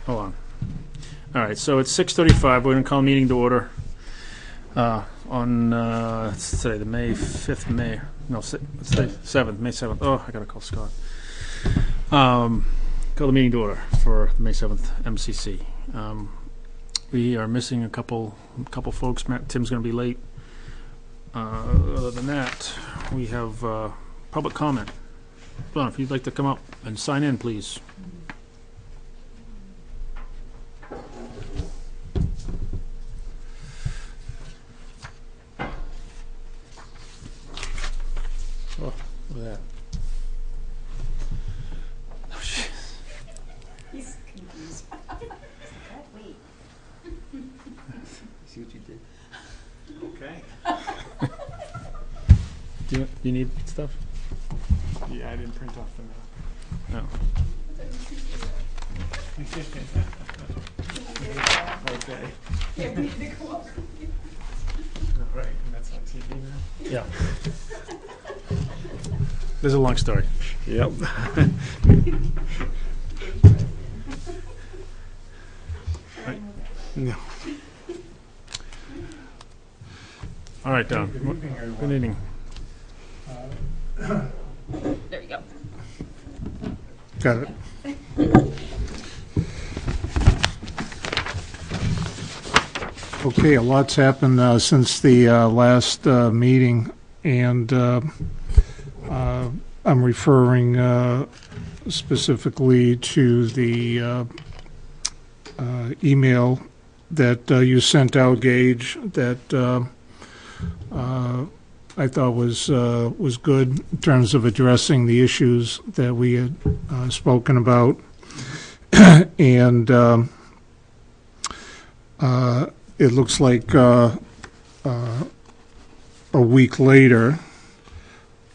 hold on. All right, so it's 6:35. We're going to call meeting to order on it's today, the May 5th, it's the 7th, May 7th. Oh, I got to call Scott. Call the meeting to order for the May 7th MCC. We are missing a couple folks. Tim's going to be late. Other than that, we have public comment. Don, if you'd like to come up and sign in, please. Oh, look at that. Oh, jeez. He's confused. Wait. See what you did? Okay. Do you need stuff? Yeah, I didn't print off the No. Okay. Can't wait to go over. All right, and that's on TV now? Yeah. There's a long story. Yep. No. All right, Don. Good evening. There you go. Got it. Okay, a lot's happened since the last meeting, and I'm referring specifically to the email that you sent out, Gage, that I thought was good in terms of addressing the issues that we had spoken about. And it looks like a week later,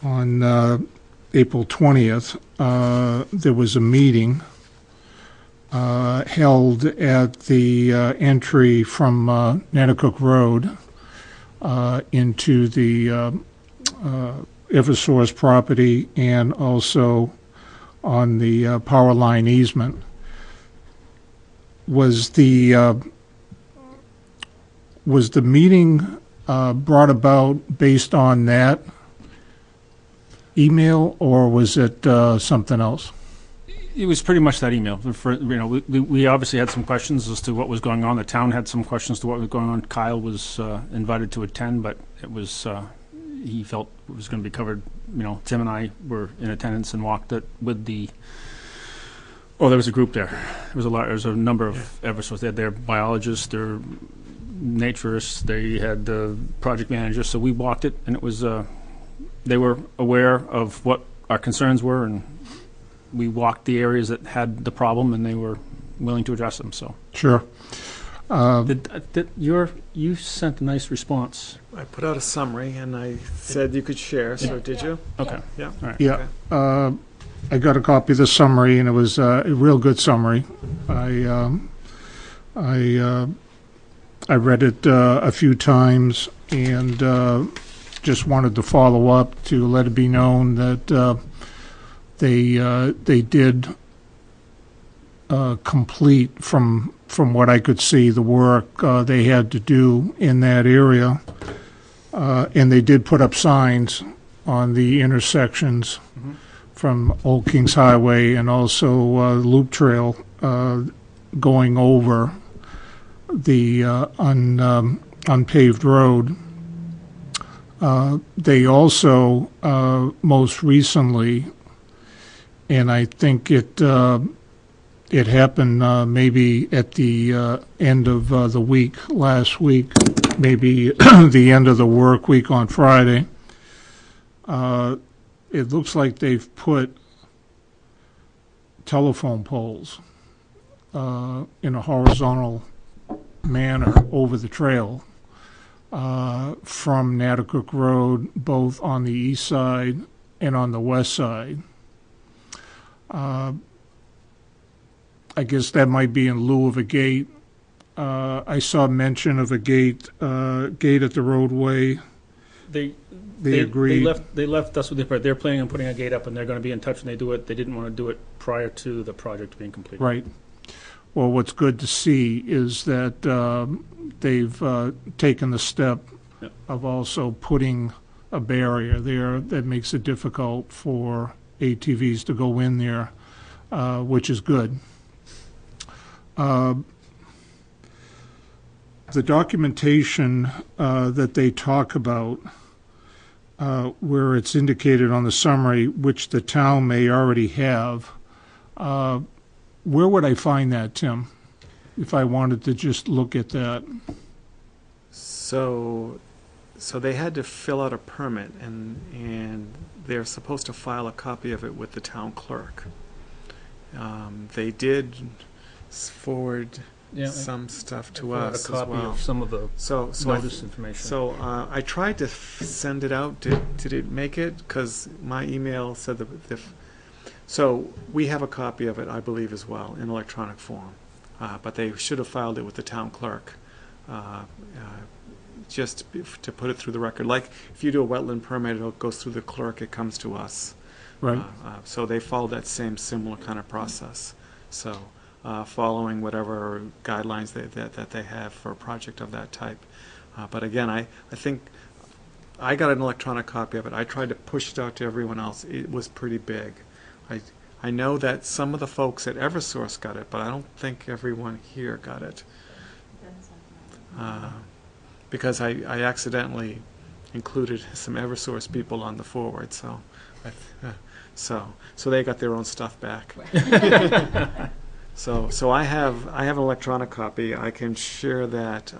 on April 20th, there was a meeting held at the entry from Natticook Road into the Eversource property, and also on the power line easement. Was the meeting brought about based on that email, or was it something else? It was pretty much that email. We obviously had some questions as to what was going on. The town had some questions to what was going on. Kyle was invited to attend, but it was he felt it was going to be covered. Tim and I were in attendance and walked it with the. Oh, there was a group there. There was a number of Eversource. They had their biologists, their naturists. They had the project managers. So we walked it, and it was. They were aware of what our concerns were, and we walked the areas that had the problem, and they were willing to address them. So Sure. You sent a nice response. I put out a summary and I said you could share, so did you? Okay. Yeah. All right. Yeah. I got a copy of the summary, and it was a real good summary. I read it a few times, and just wanted to follow up to let it be known that they did complete, from what I could see, the work they had to do in that area, and they did put up signs on the intersections from Old Kings Highway, and also Loop Trail going over the unpaved road. They also most recently, and I think it happened maybe at the end of the week, last week, maybe the end of the work week on Friday. It looks like they've put telephone poles in a horizontal manner over the trail from Natticook Road, both on the east side and on the west side. I guess that might be in lieu of a gate. I saw mention of a gate at the roadway. They agreed. They left us with the part. They're planning on putting a gate up, and they're going to be in touch when they do it. They didn't want to do it prior to the project being completed. Right. well, what's good to see is that they've taken the step Yep. of also putting a barrier there that makes it difficult for ATVs to go in there, which is good. The documentation that they talk about, where it's indicated on the summary, which the town may already have, where would I find that, Tim, if I wanted to just look at that? So they had to fill out a permit, and they're supposed to file a copy of it with the town clerk. They did forward some stuff to us as well. Some of the So notice information. So I tried to send it out. Did it make it? Because my email said that so we have a copy of it, I believe, as well, in electronic form. But they should have filed it with the town clerk, just to put it through the record. Like if you do a wetland permit, it goes through the clerk, it comes to us. Right. So they followed that same similar kind of process. So following whatever guidelines that they have for a project of that type. But again, I think I got an electronic copy of it. I tried to push it out to everyone else. It was pretty big. I know that some of the folks at Eversource got it, but I don't think everyone here got it. Because I accidentally included some Eversource people on the forward, so so they got their own stuff back. So I have an electronic copy. I can share that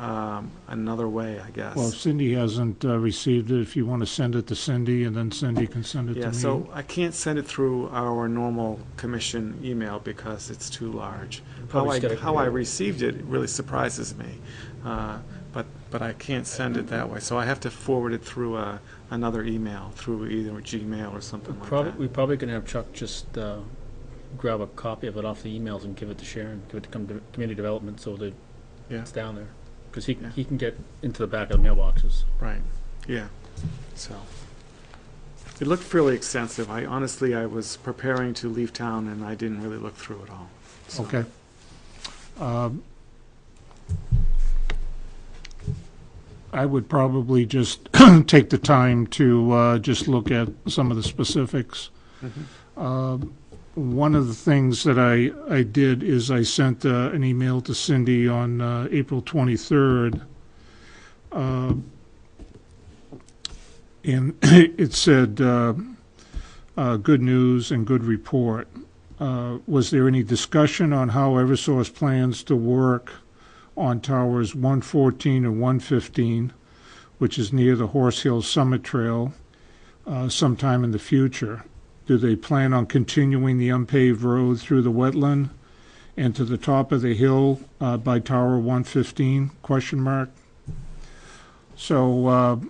another way, I guess. Well, Cindy hasn't received it. If you want to send it to Cindy, and then Cindy can send it to Yeah, me. so I can't send it through our normal commission email because it's too large. How I received it really surprises me, but I can't send it that way. So I have to forward it through another email, through either Gmail or something like that. We probably can have Chuck just grab a copy of it off the emails and give it to Sharon, give it to community development, so that Yeah. it's down there. Because he Yeah. can get into the back of the mailboxes. Right, yeah, so. It looked fairly extensive. I was preparing to leave town and I didn't really look through it all. So. Okay. I would probably just take the time to just look at some of the specifics. Mhm. One of the things that I did is I sent an email to Cindy on April 23rd, and it said, good news and good report. Was there any discussion on how Eversource plans to work on towers 114 and 115, which is near the Horse Hill Summit Trail, sometime in the future? Do they plan on continuing the unpaved road through the wetland and to the top of the hill by Tower 115? Question mark. So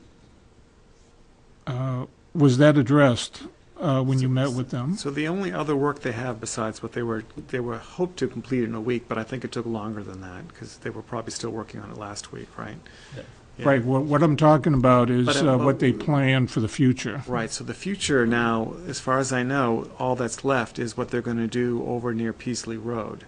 was that addressed when you met with them? So the only other work they have besides what they were hoped to complete in a week, but I think it took longer than that because they were probably still working on it last week, right? Yeah. Yeah. Right. What I'm talking about is But, what they plan for the future. Right, so the future now, as far as I know, all that's left is what they're going to do over near Peasley Road,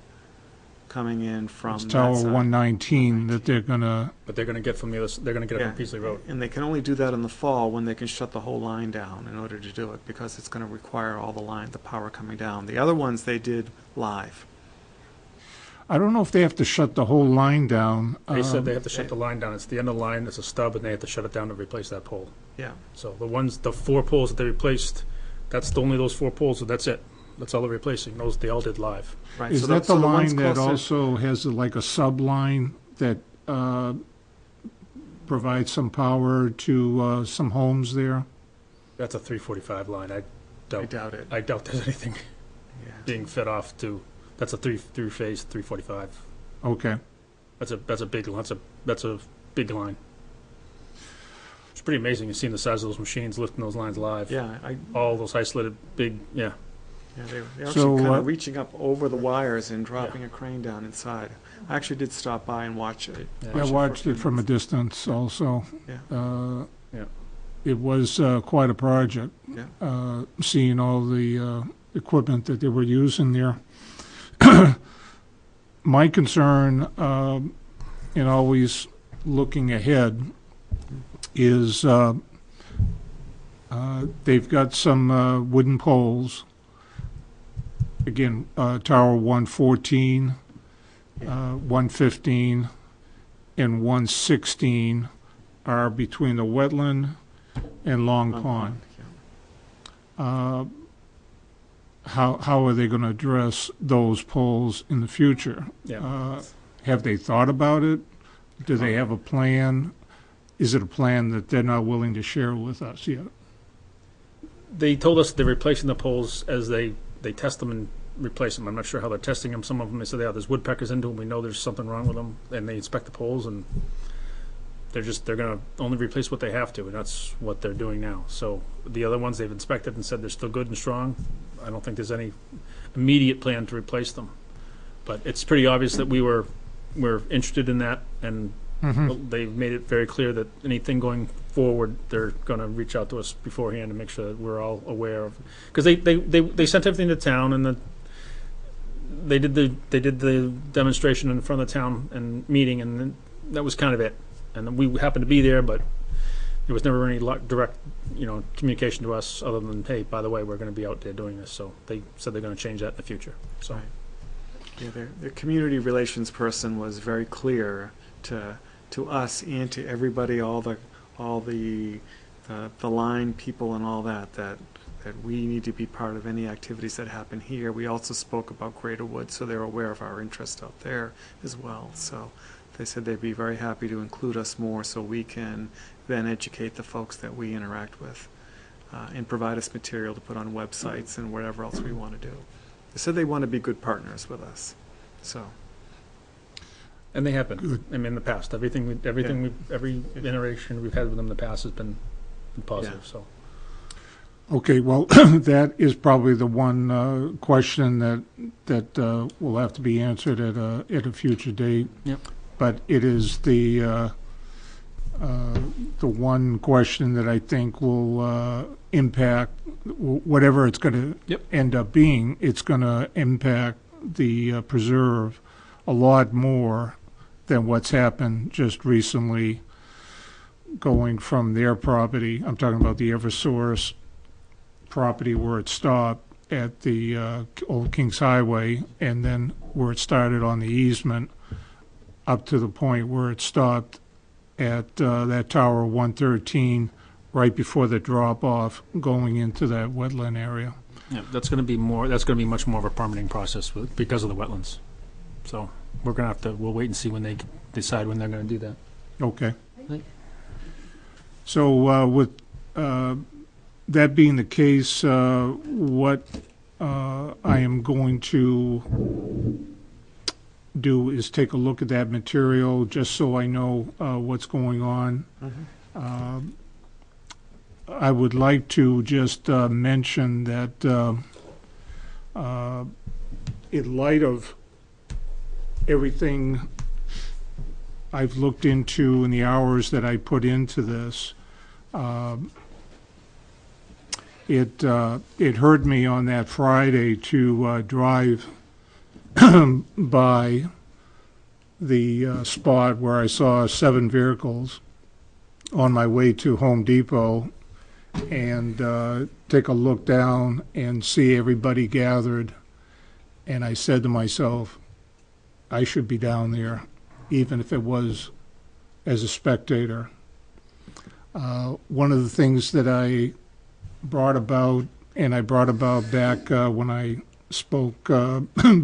coming in from It's that Tower side. 119 that they're going to, But they're going to get from the other. They're going to get it Yeah. from Peasley Road. And they can only do that in the fall when they can shut the whole line down in order to do it, because it's going to require all the power coming down. The other ones they did live. I don't know if they have to shut the whole line down. They said they have to shut the line down. It's the end of the line. It's a stub, and they have to shut it down to replace that pole. Yeah, So the 4 poles that they replaced, that's only those 4 poles. So that's it. That's all they're replacing. Those they all did live. right. Is so that so the ones line that closer- also has like a sub-line that provides some power to some homes there? That's a 345 line. I doubt it. I doubt there's anything Yeah. being fed off to. That's a three-phase 345. Okay. That's a big that's a big line. It's pretty amazing. You've seen the size of those machines lifting those lines live. Yeah, All those isolated big. Yeah. they're So, actually kind uh, of reaching up over the wires and dropping a crane down inside. I actually did stop by and watch it. I watched it from a distance also. Yeah. Yeah. It was quite a project, Yeah. seeing all the equipment that they were using there. my concern, in always looking ahead, is they've got some wooden poles. Again, Tower 114, 115, and 116 are between the wetland and Long Pond. Yeah. How are they going to address those poles in the future? Yeah. Have they thought about it? Do they have a plan? Is it a plan that they're not willing to share with us yet? They told us they're replacing the poles as they test them and replace them. I'm not sure how they're testing them. Some of them, they said, yeah, there's woodpeckers into them. We know there's something wrong with them. And they inspect the poles, and they're going to only replace what they have to, and that's what they're doing now. So the other ones they've inspected and said they're still good and strong. I don't think there's any immediate plan to replace them. But it's pretty obvious that we're interested in that, and they've made it very clear that anything going forward, they're going to reach out to us beforehand to make sure that we're all aware of. Because they sent everything to town, and they did the demonstration in front of the town and meeting, and then that was kind of it. And then we happened to be there, but there was never any direct, communication to us other than, hey, by the way, we're going to be out there doing this. So they said they're going to change that in the future. So. Right. Yeah, their community relations person was very clear to us and to everybody, all the line people and all that we need to be part of any activities that happen here. We also spoke about Greater Woods, so they're aware of our interest out there as well. So they said they'd be very happy to include us more so we can then educate the folks that we interact with and provide us material to put on websites and whatever else we want to do. They said they want to be good partners with us. So. And they have been. I mean, in the past, every iteration we've had with them in the past has been positive. Yeah. So. Okay, well, that is probably the one question that will have to be answered at a future date. Yep. But it is the one question that I think will impact whatever it's going to end up being. It's going to impact the preserve a lot more than what's happened just recently, going from their property. I'm talking about the Eversource property where it stopped at the Old Kings Highway, and then where it started on the easement up to the point where it stopped at that Tower 113 right before the drop-off going into that wetland area. Yeah, that's going to be much more of a permitting process because of the wetlands. So we're going to we'll wait and see when they decide when they're going to do that. Okay. Right. So with that being the case, what I am going to do is take a look at that material just so I know what's going on. I would like to just mention that in light of everything I've looked into and the hours that I put into this, it hurt me on that Friday to drive by the spot where I saw 7 vehicles on my way to Home Depot and take a look down and see everybody gathered. And I said to myself, I should be down there, even if it was as a spectator. One of the things that I brought about, and I brought about back when I spoke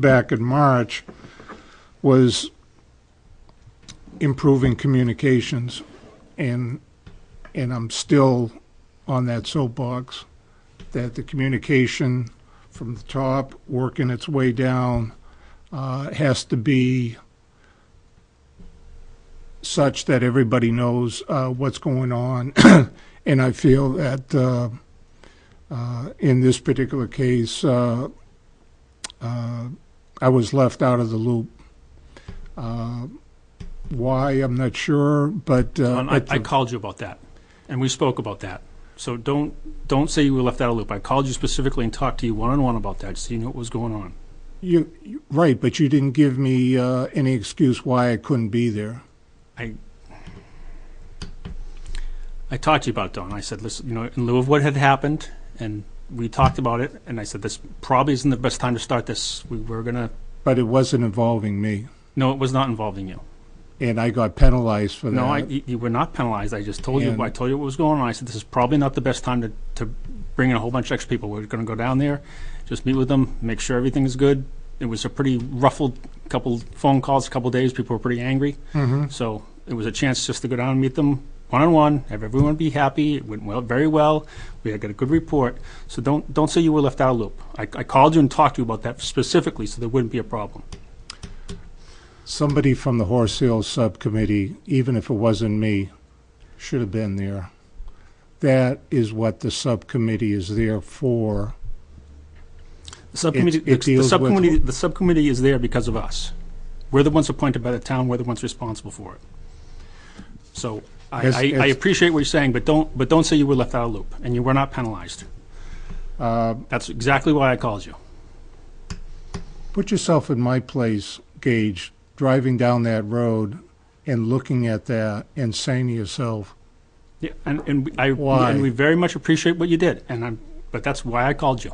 back in March, was improving communications, and I'm still on that soapbox that the communication from the top working its way down has to be such that everybody knows what's going on. And I feel that in this particular case, I was left out of the loop. Why, I'm not sure, but I called you about that, and we spoke about that. So don't say you were left out of the loop. I called you specifically and talked to you one-on-one about that, so you knew what was going on. Right, but you didn't give me any excuse why I couldn't be there. I talked to you about it, Don. I said, listen, in lieu of what had happened, and we talked about it, and I said, this probably isn't the best time to start this. We were gonna, But it wasn't involving me, no, it was not involving you. and I got penalized for that. No, you were not penalized. I just told you, And- I told you what was going on. I said, this is probably not the best time to bring in a whole bunch of extra people. We're gonna go down there, just meet with them, make sure everything's good. It was a pretty ruffled couple phone calls, a couple days. People were pretty angry. Mhm. So it was a chance just to go down and meet them one-on-one, have everyone be happy. It went well, very well. We had got a good report. So don't say you were left out of the loop. I called you and talked to you about that specifically, so there wouldn't be a problem. Somebody from the Horse Hill Subcommittee, even if it wasn't me, should have been there. That is what the subcommittee is there for. The subcommittee, it deals with- the subcommittee is there because of us. We're the ones appointed by the town. We're the ones responsible for it. So As- I appreciate what you're saying, but don't say you were left out of the loop and you were not penalized. That's exactly why I called you. Put yourself in my place, Gage, driving down that road and looking at that and saying to yourself, Yeah, and Why? we very much appreciate what you did, but that's why I called you.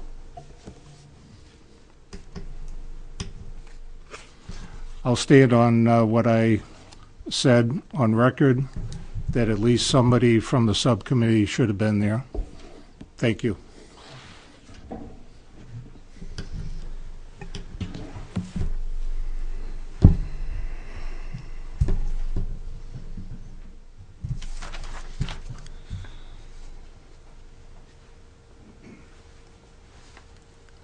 I'll stand on what I said on record, that at least somebody from the subcommittee should have been there. Thank you.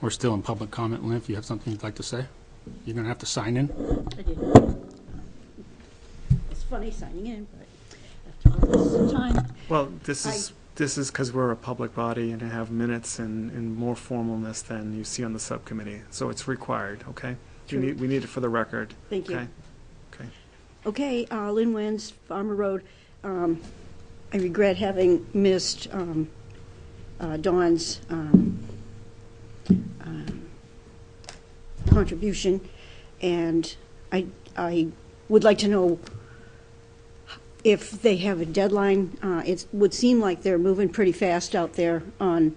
We're still in public comment, Lynn, if you have something you'd like to say. You're going to have to sign in. I did. It's funny signing in, but after all this time, Well, this is because we're a public body and have minutes and more formalness than you see on the subcommittee. So it's required, okay? True. We need it for the record. Thank you. Okay? Okay. Okay, Lynn Wenz, Farmer Road. I regret having missed Dawn's contribution, and I would like to know if they have a deadline. It would seem like they're moving pretty fast out there on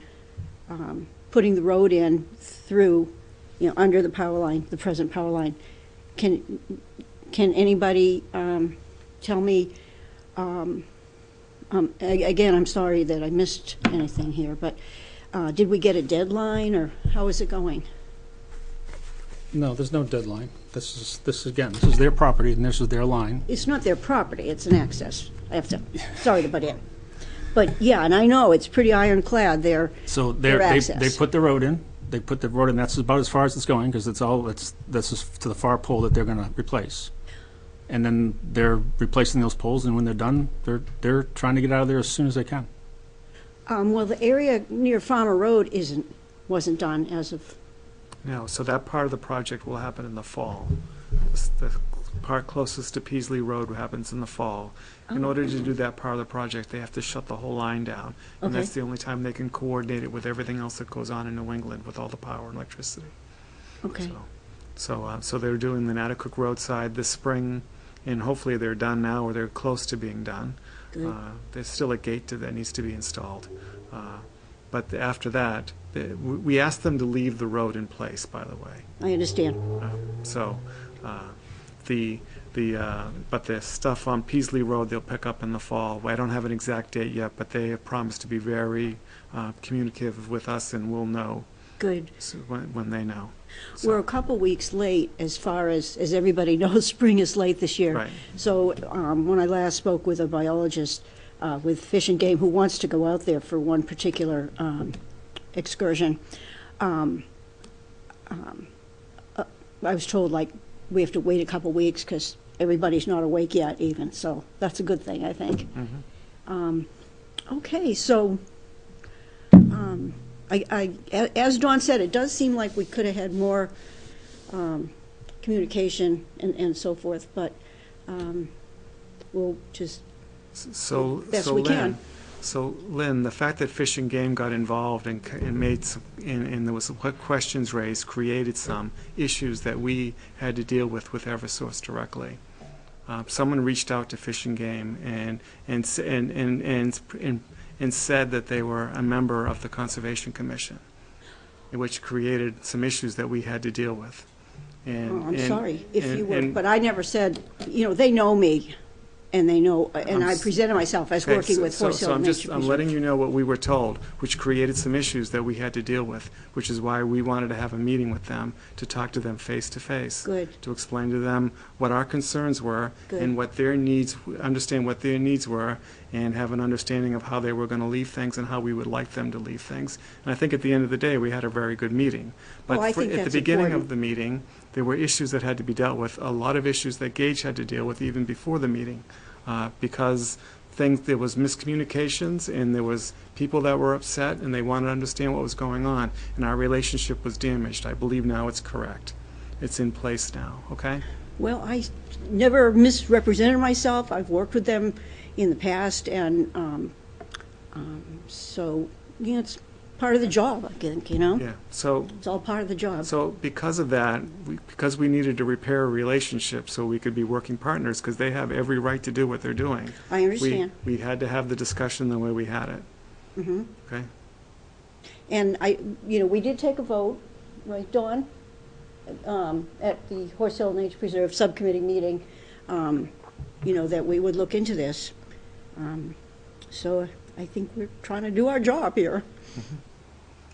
putting the road in through, under the power line, the present power line. Can anybody tell me, again, I'm sorry that I missed anything here, but did we get a deadline, or how is it going? No, there's no deadline. This is their property and this is their line. It's not their property, it's an access. I have to, sorry to butt in. But, yeah, and I know it's pretty ironclad there. So Their they access. put the road in. They put the road in. That's about as far as it's going because this is to the far pole that they're going to replace. And then they're replacing those poles, and when they're done, they're trying to get out of there as soon as they can. Well, the area near Farmer Road wasn't done as of, No, so that part of the project will happen in the fall. The part closest to Peasley Road happens in the fall. In order to do that part of the project, they have to shut the whole line down. And Okay. that's the only time they can coordinate it with everything else that goes on in New England with all the power and electricity. okay. So they're doing the Natticook roadside this spring, and hopefully they're done now, or they're close to being done. Good. There's still a gate that needs to be installed. But after that, we asked them to leave the road in place, by the way. I understand. So, but the stuff on Peasley Road, they'll pick up in the fall. I don't have an exact date yet, but they have promised to be very communicative with us, and we'll know Good. when they know. So- We're a couple weeks late as far as everybody knows, spring is late this year. Right. So when I last spoke with a biologist with Fish and Game who wants to go out there for one particular excursion, I was told, we have to wait a couple weeks because everybody's not awake yet even, so that's a good thing, I think. Okay, so as Dawn said, it does seem like we could have had more communication and so forth, but we'll just So, best so we Lynn, can. So, Lynn, the fact that Fish and Game got involved and made some, and there was some questions raised, created some issues that we had to deal with Eversource directly. Someone reached out to Fish and Game and said that they were a member of the Conservation Commission, which created some issues that we had to deal with. Oh, I'm sorry if you were, but I never said, they know me, and they know, and I presented myself as Okay, working with Horse Hill So Nature I'm letting you know what we were told, which created some issues that we had to deal with, which is why we wanted to have a meeting with them, to talk to them face to face. Good. To explain to them what our concerns were Good. and what their needs, understand what their needs were, and have an understanding of how they were going to leave things and how we would like them to leave things. And I think at the end of the day, we had a very good meeting. But Well, I think at the that's beginning important. of the meeting, there were issues that had to be dealt with, a lot of issues that Gage had to deal with even before the meeting, because there was miscommunications and there was people that were upset and they wanted to understand what was going on, and our relationship was damaged. I believe now it's correct. It's in place now, okay? Well, I never misrepresented myself. I've worked with them in the past, and so, it's part of the job, I think, Yeah, so It's all part of the job. because of that, because we needed to repair a relationship so we could be working partners, because they have every right to do what they're doing. I understand. We had to have the discussion the way we had it. Mm-hmm. Okay? And we did take a vote, right, Dawn? At the Horse Hill Nature Preserve Subcommittee meeting, that we would look into this. So I think we're trying to do our job here.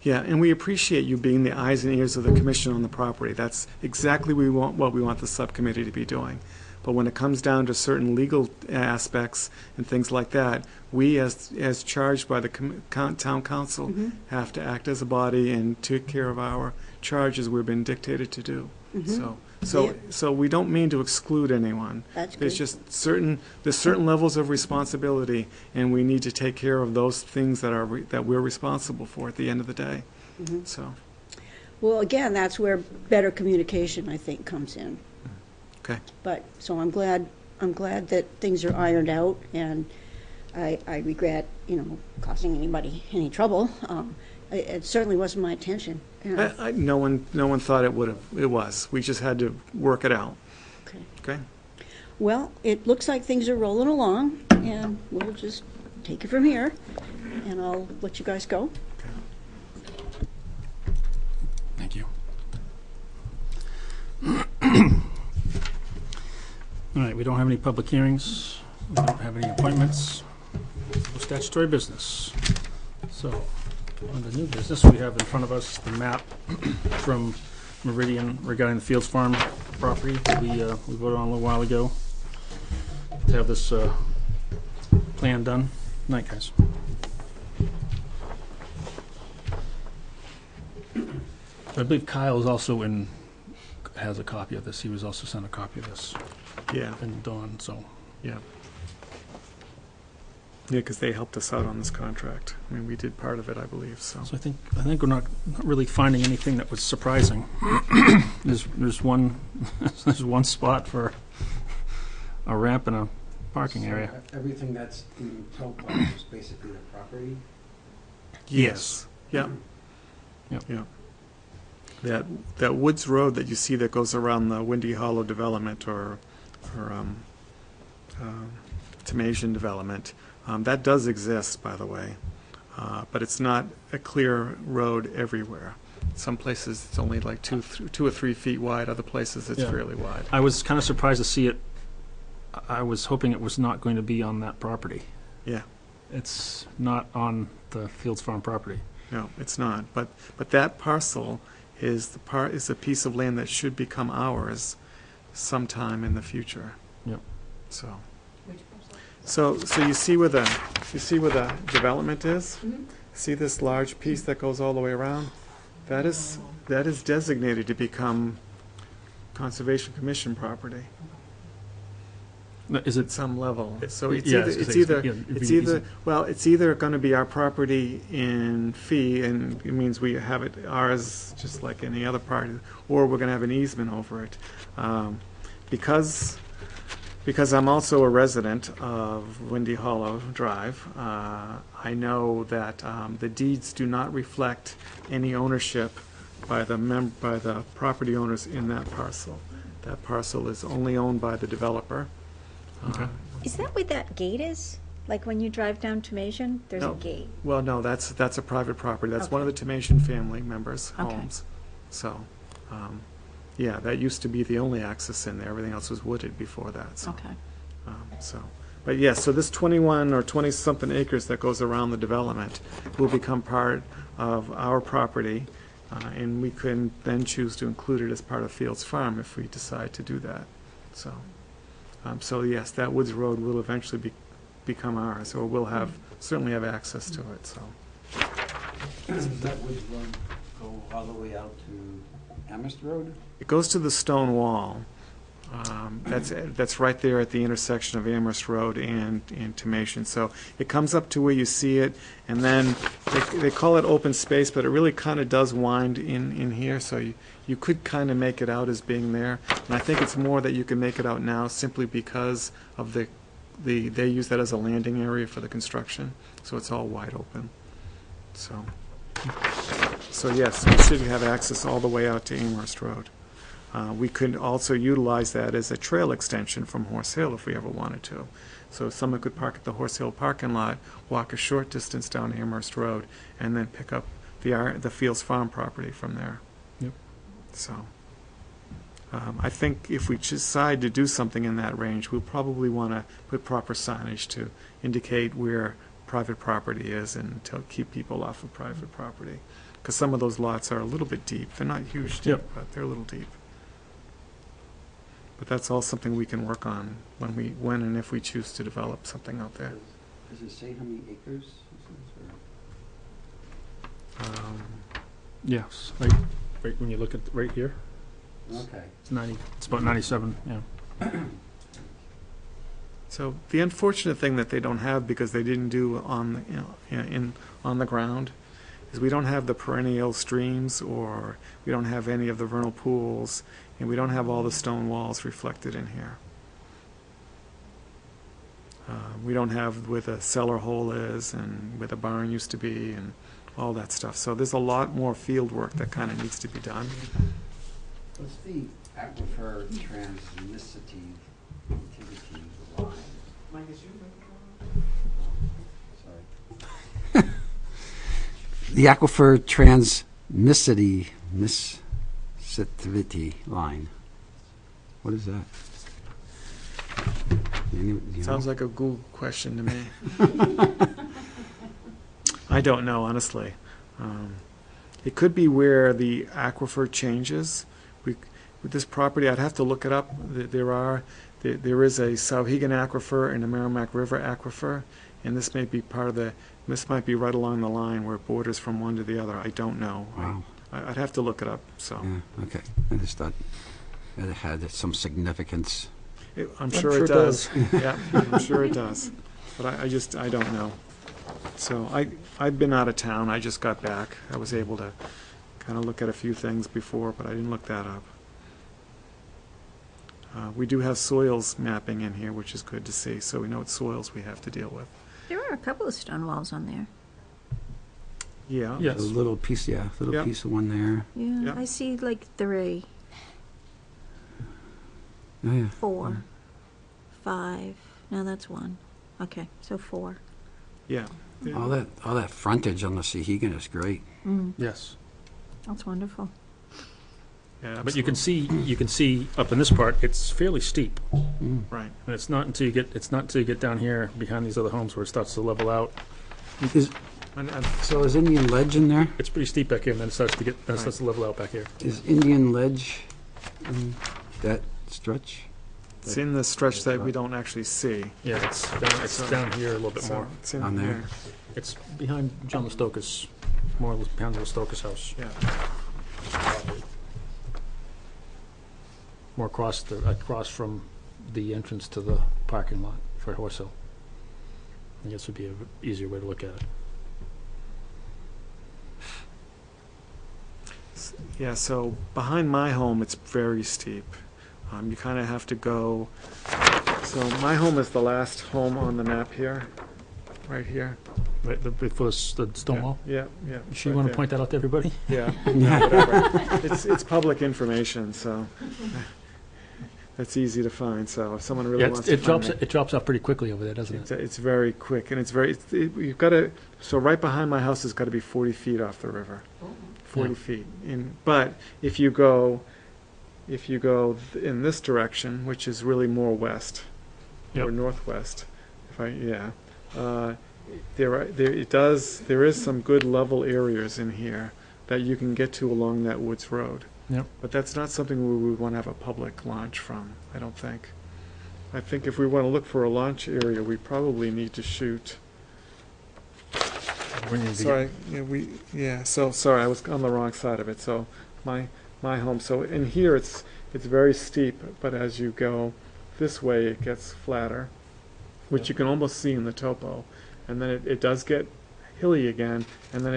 Yeah, and we appreciate you being the eyes and ears of the commission on the property. That's exactly what we want the subcommittee to be doing. But when it comes down to certain legal aspects and things like that, we, as charged by the town council, have to act as a body and take care of our charges we've been dictated to do. So we don't mean to exclude anyone. That's There's good. just certain levels of responsibility, and we need to take care of those things that we're responsible for at the end of the day. So, Well, again, that's where better communication, I think, comes in. okay. But, so I'm glad that things are ironed out, and I regret, causing anybody any trouble. It certainly wasn't my intention. No one thought it would have. It was. We just had to work it out. Okay. Okay. Well, it looks like things are rolling along, and we'll just take it from here, and I'll let you guys go. Thank you. All right, we don't have any public hearings. We don't have any appointments. No statutory business. So, on the new business, we have in front of us the map from Meridian regarding the Fields Farm property that we voted on a little while ago to have this plan done. Night, guys. I believe Kyle is also has a copy of this. He was also sent a copy of this. Yeah. And Dawn, so. Yeah. Yeah, because they helped us out on this contract. I mean, we did part of it, I believe. So. So I think we're not really finding anything that was surprising. There's one spot for a ramp and a parking area. Everything that's in Towpath is basically the property. Yes. Yeah. Yep. Yeah. That Woods Road that you see that goes around the Windy Hollow development or Tomasian development, that does exist, by the way, but it's not a clear road everywhere. Some places it's only like 2 or 3 feet wide. Other places it's Yeah. fairly wide. I was kind of surprised to see it. I was hoping it was not going to be on that property. Yeah. It's not on the Fields Farm property. No, it's not. But that parcel is a piece of land that should become ours sometime in the future. Yep. So you see where the development is? See this large piece that goes all the way around? That is designated to become Conservation Commission property Is at it? some level. So it's Yeah, I either, was gonna it's say, either, yeah, it'd it's be either, easy. well, it's either going to be our property in fee, and it means we have it ours just like any other party, or we're going to have an easement over it. Because Because I'm also a resident of Windy Hollow Drive, I know that the deeds do not reflect any ownership by the property owners in that parcel. That parcel is only owned by the developer. Okay. Is that where that gate is? Like when you drive down Tomasian, there's No. a gate. Well, no, that's a private property. That's one of the Okay. Tomasian family members' Okay. homes. So, yeah, that used to be the only access in there. Everything else was wooded before that, so. Okay. So, but yes, so this 21 or 20-something acres that goes around the development will become part of our property, and we can then choose to include it as part of Fields Farm if we decide to do that. So, so yes, that Woods Road will eventually become ours, or we'll certainly have access to it, so. Does that Woods Road go all the way out to Amherst Road? It goes to the stone wall. That's right there at the intersection of Amherst Road and Tomasian. So it comes up to where you see it, and then they call it open space, but it really kind of does wind in here, so you could kind of make it out as being there. And I think it's more that you can make it out now simply because of they use that as a landing area for the construction, so it's all wide open. So yes, we should have access all the way out to Amherst Road. We could also utilize that as a trail extension from Horse Hill if we ever wanted to. So someone could park at the Horse Hill parking lot, walk a short distance down Amherst Road, and then pick up the Fields Farm property from there. Yep. So I think if we decide to do something in that range, we'll probably want to put proper signage to indicate where private property is and to keep people off of private property. Because some of those lots are a little bit deep. They're not huge deep, Yep. but they're a little deep. But that's all something we can work on when and if we choose to develop something out there. Does it say how many acres? Yes, right when you look at, right here, Okay. it's about 97, yeah. So the unfortunate thing that they don't have, because they didn't do on the ground, is we don't have the perennial streams, or we don't have any of the vernal pools, and we don't have all the stone walls reflected in here. We don't have where the cellar hole is and where the barn used to be and all that stuff. So there's a lot more field work that kind of needs to be done. What's the aquifer transmissivity line? Sorry. The aquifer transmissivity line. What is that? Sounds like a Google question to me. I don't know, honestly. It could be where the aquifer changes. With this property, I'd have to look it up. There is a Sauhegan aquifer and a Merrimack River aquifer, and this may be this might be right along the line where it borders from one to the other. I don't know. Wow. I'd have to look it up, so. Yeah, okay. I just thought it had some significance. I'm sure it does. Yeah, I'm sure it does. But I don't know. So I've been out of town. I just got back. I was able to kind of look at a few things before, but I didn't look that up. We do have soils mapping in here, which is good to see, so we know what soils we have to deal with. There are a couple of stone walls on there. Yeah. Yes. A little piece, Yeah. piece of one there. Yeah, Yep. I see like 3, Oh, yeah. 4, 5. No, that's 1. Okay, so 4. Yeah. All that frontage on the Sauhegan is great. Yes. That's wonderful. Yeah, But you can see up in this part, it's fairly steep. Right. And it's not until you get down here behind these other homes where it starts to level out. So is Indian Ledge in there? It's pretty steep back here, and then it starts to level out back here. Is Indian Ledge in that stretch? It's in the stretch that we don't actually see. Yeah, it's down here a little bit more. It's in On there. here. It's behind John Stoker's, more or less behind the Stoker's house. Yeah. More across from the entrance to the parking lot for Horse Hill. I guess would be an easier way to look at it. Yeah, so behind my home, it's very steep. You kind of have to go So my home is the last home on the map here, right here. Right, before the stone wall. Yeah, yeah. You sure you right want to there. point that out to everybody? Yeah, no, whatever. It's public information, so that's easy to find, so if someone really Yeah, wants to find me. it drops off pretty quickly over there, doesn't it? It's very quick, and you've got to, so right behind my house has got to be 40 feet off the river. 40 Yeah. feet. But if you go in this direction, which is really more west or Yep. northwest, there is some good level areas in here that you can get to along that woods road. Yep. But that's not something we would want to have a public launch from, I don't think. I think if we want to look for a launch area, we probably need to shoot. Sorry, sorry, I was on the wrong side of it. So my home, so in here it's very steep, but as you go this way, it gets flatter, which you can almost see in the topo. And then it does get hilly again, and then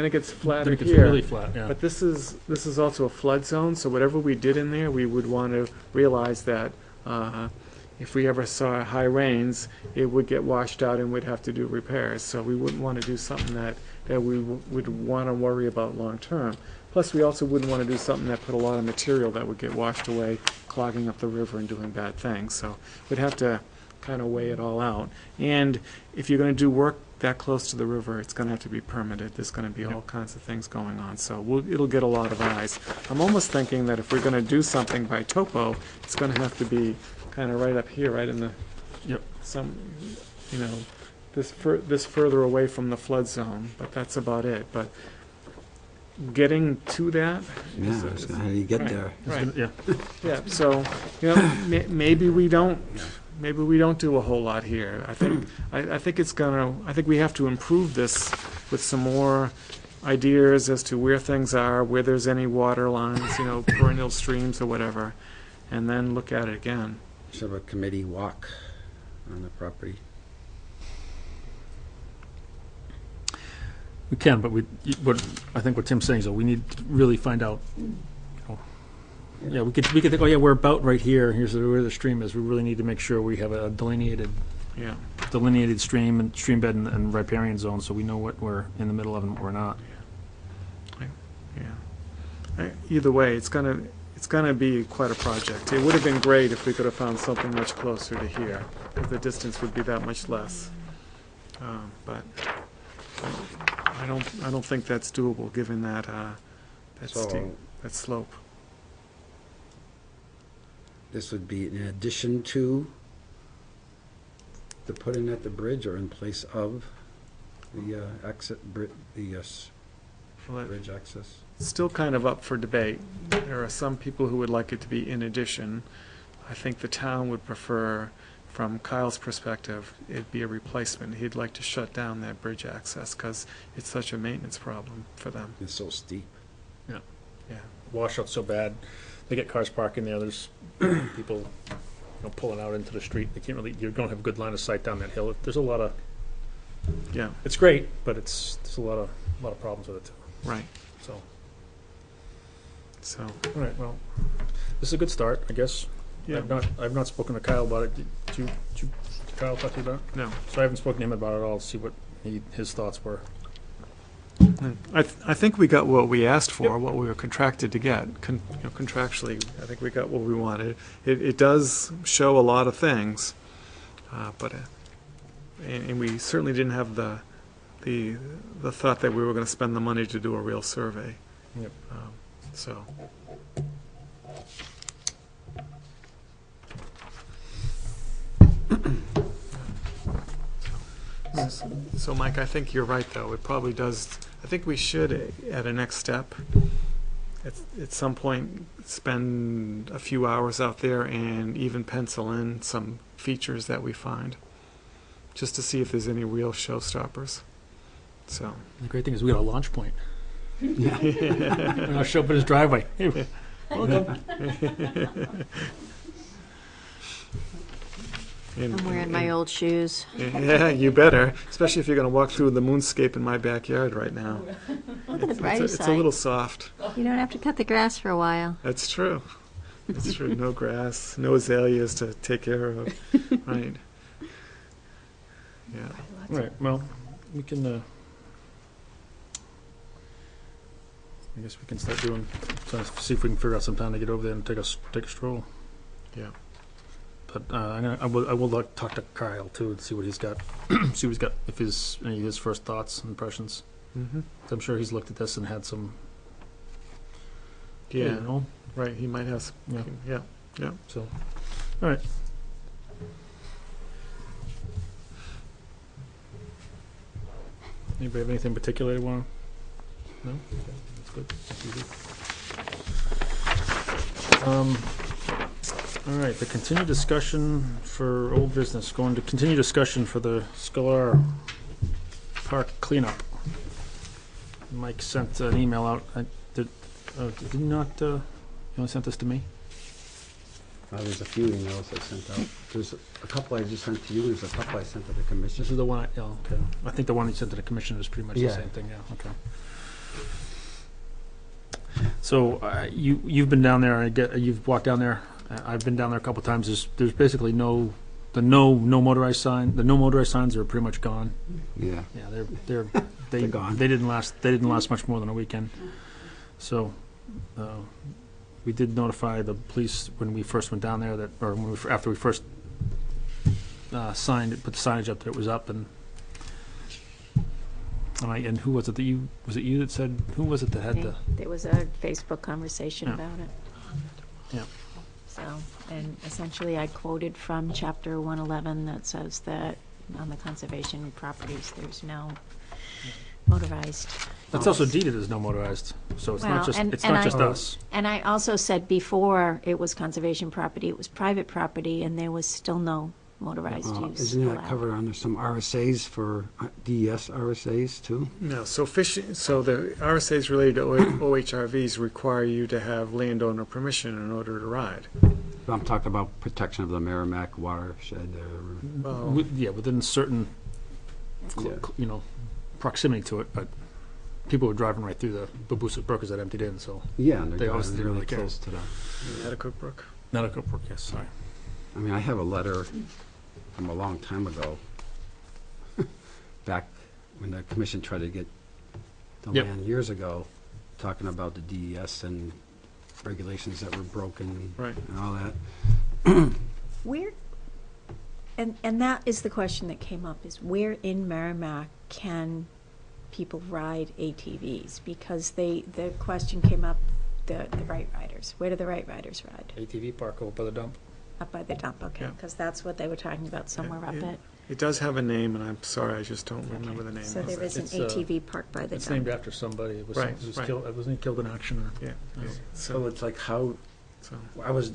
it gets flatter Then it gets here. really flat, yeah. But this is also a flood zone, so whatever we did in there, we would want to realize that if we ever saw high rains, it would get washed out and we'd have to do repairs. So we wouldn't want to do something that we would want to worry about long term. Plus, we also wouldn't want to do something that put a lot of material that would get washed away, clogging up the river and doing bad things. So we'd have to kind of weigh it all out. And if you're going to do work that close to the river, it's going to have to be permitted. There's going to be all kinds of things going on. So it'll get a lot of eyes. I'm almost thinking that if we're going to do something by topo, it's going to have to be kind of right up here, right in the, Yep. this further away from the flood zone, but that's about it. But getting to that, Yeah, so how do you get Right. there? right, Yeah, yeah, so, maybe we don't do a whole lot here. I think I think we have to improve this with some more ideas as to where things are, where there's any water lines, perennial streams or whatever, and then look at it again. Should have a committee walk on the property. we can, but I think what Tim's saying is that we need to really find out, yeah, we could think, oh yeah, we're about right here, here's where the stream is. We really need to make sure we have a delineated Yeah, stream and stream bed and riparian zone, so we know what we're in the middle of and what we're not. yeah. Either way, it's gonna be quite a project. It would have been great if we could have found something much closer to here, because the distance would be that much less. But I don't think that's doable, given that So- that slope. This would be in addition to the putting at the bridge or in place of the Well, bridge access? it's still kind of up for debate. There are some people who would like it to be in addition. I think the town would prefer, from Kyle's perspective, it'd be a replacement. He'd like to shut down that bridge access because it's such a maintenance problem for them. It's so steep. Yeah. Washout's so bad, they get cars parking there, there's people pulling out into the street, they can't really, you don't have a good line of sight down that hill. There's a lot of, Yeah, it's great, but there's a lot of problems with it too, right. so. So, All right, well, this is a good start, I guess. yeah, I've not spoken to Kyle about it. Did Kyle talk to you about it? no. So I haven't spoken to him about it at all, see what his thoughts were. I think we got what we asked for, what we were contracted to get. Contractually, I think we got what we wanted. It does show a lot of things, but and we certainly didn't have the thought that we were going to spend the money to do a real survey. Yep. So. So, Mike, I think you're right, though. It probably does. I think we should, at a next step, at some point, spend a few hours out there and even pencil in some features that we find, just to see if there's any real showstoppers. So. The great thing is we got a launch point. I'll show up at his driveway. Hey, welcome. I'm wearing my old shoes. Yeah, you better, especially if you're going to walk through the moonscape in my backyard right now. Look at the bright It's a side. little soft. You don't have to cut the grass for a while. That's true. It's true, no grass, no azaleas to take care of, right? Yeah. Right, well, we can, I guess we can start doing, trying to see if we can figure out some time to get over there and take a stroll. Yeah. But I will like, talk to Kyle too and see what he's got, see what he's got, if any of his first thoughts and impressions. Mm-hmm. I'm sure he's looked at this and had some, Yeah, you know, right, he might have, Yeah. yeah. so, all right. Anybody have anything particular they want? No? Okay, that's good. That's easy. All right, the continued discussion for old business, going to continue discussion for the Scalar Park cleanup. Mike sent an email out. Did you not, you only sent this to me? There's a few emails I sent out. There's a couple I just sent to you, there's a couple I sent to the commission. This is the one, okay. I think the one you sent to the commission is pretty much the Yeah. same thing, yeah, okay. So, you've been down there, you've walked down there, I've been down there a couple times, there's basically no motorized sign, the no motorized signs are pretty much gone. Yeah. Yeah, they're They're gone. They didn't last much more than a weekend. So, we did notify the police when we first went down there after we first put the signage up that it was up, and who was it was it you that said, who was it that had the? There was a Facebook conversation Yeah. about it. Yeah. So, and essentially I quoted from chapter 111 that says that on the conservation properties, there's no motorized. That's also deeded as no motorized, so it's not Well, just, and- it's and not I- just us. And I also said before it was conservation property, it was private property, and there was still no motorized use Isn't that allowed. covered under some RSAs for DES RSAs too? No, so the RSA's related to OHRVs require you to have landowner permission in order to ride. I'm talking about protection of the Merrimack watershed or. Well, Within certain, Yeah. proximity to it, but people were driving right through the Babusa Brook as that emptied in, so. Yeah, and They they're obviously driving didn't really really care. close to the. Adequate Brook. Not a Brook, yes, sorry. I mean, I have a letter from a long time ago, back when the commission tried to get the Yep. land years ago, talking about the DES and regulations that were broken Right. and all that. Where, and that is the question that came up, is where in Merrimack can people ride ATVs? Because the question came up, the right riders, where do the right riders ride? ATV park over by the dump. Up by the dump, okay, Yeah. because that's what they were talking about, somewhere up yeah. at. It does have a name, and I'm sorry, I just don't remember the name So of there it. is an It's, ATV park by the It's named dump. after somebody. It was, Right, it was right. killed, wasn't he killed in action or? Yeah, Yeah. So so, it's like how, so,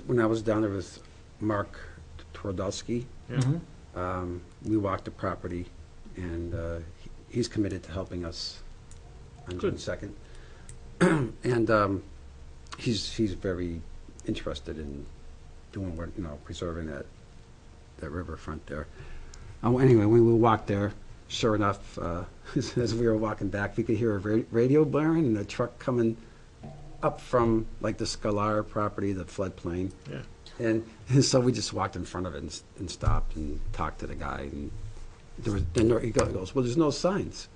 when I was down there with Mark Twardowski, yeah. Mhm. we walked the property, and he's committed to helping us on June Good. 2nd. And he's very interested in doing what, preserving that riverfront there. Anyway, when we walked there, sure enough, as we were walking back, we could hear a radio blaring and a truck coming up from like the Scalar property, the floodplain. Yeah. And so we just walked in front of it and stopped and talked to the guy. And he goes, well, there's no signs.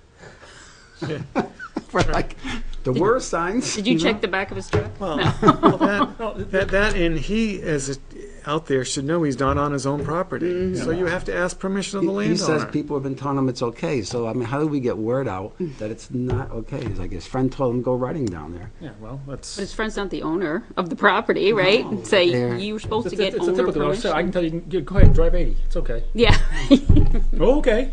Yeah. We're like, there were signs. Did you know? check the back of his truck? Well, that, and he, out there, should know he's not on his own property. So you have to ask permission of the He says landowner. people have been telling him it's okay. So, I mean, how do we get word out that it's not okay? He's like, his friend told him go riding down there. Yeah, well, that's. But his friend's not the owner of the property, right? Say, They're- you were supposed to It's get a owner typical, I permission. can tell you, go ahead, drive 80, it's okay. Yeah. Oh, okay.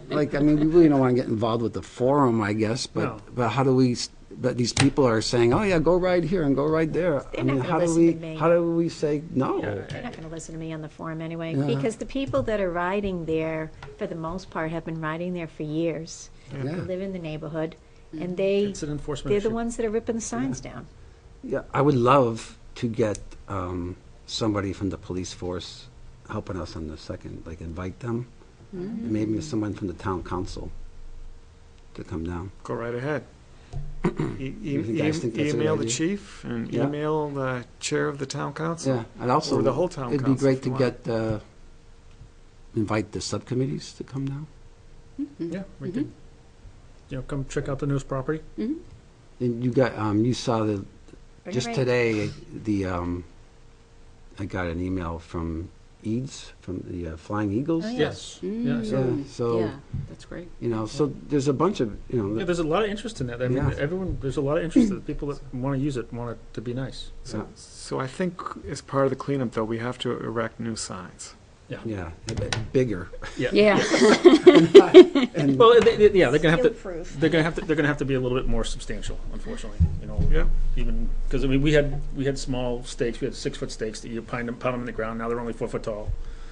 Like, I mean, we really don't want to get involved with the forum, I guess, No. but how do we, but these people are saying, oh yeah, go ride here and go ride there. They're I not mean, gonna how do listen we, to me. how do we say no? Yeah. They're not going to listen to me on the forum anyway, Yeah. because the people that are riding there, for the most part, have been riding there for years. They Yeah. live in the neighborhood, and It's an enforcement they're the issue. ones that are ripping the signs down. Yeah, I would love to get somebody from the police force helping us on the second, like invite them. And maybe someone from the town council to come down. Go right ahead. You guys think that's a good Email the idea? chief and Yeah. email the chair of the town council. Yeah, and also, Or the whole town it'd be council, great if to you get, invite the subcommittees to come down. Yeah, we could, come check out the newest property. Mhm. And you got, you saw the, Bring it just right. today, I got an email from Eads, from the Flying Eagles. Oh, yeah. Yes. Yeah, so, Yeah, so, Yeah, that's great. so there's a bunch of, yeah, there's a lot of interest in that. I mean, Yeah. everyone, there's a lot of interest. The people that want to use it want it to be nice. So I think as part of the cleanup, though, we have to erect new signs. yeah, bigger. Yeah. And Well, yeah, they're gonna have to. Field-proof. They're gonna have to be a little bit more substantial, unfortunately. Yeah. Even because I mean, we had small stakes. We had 6-foot stakes that you pound them in the ground. Now they're only 4 foot tall.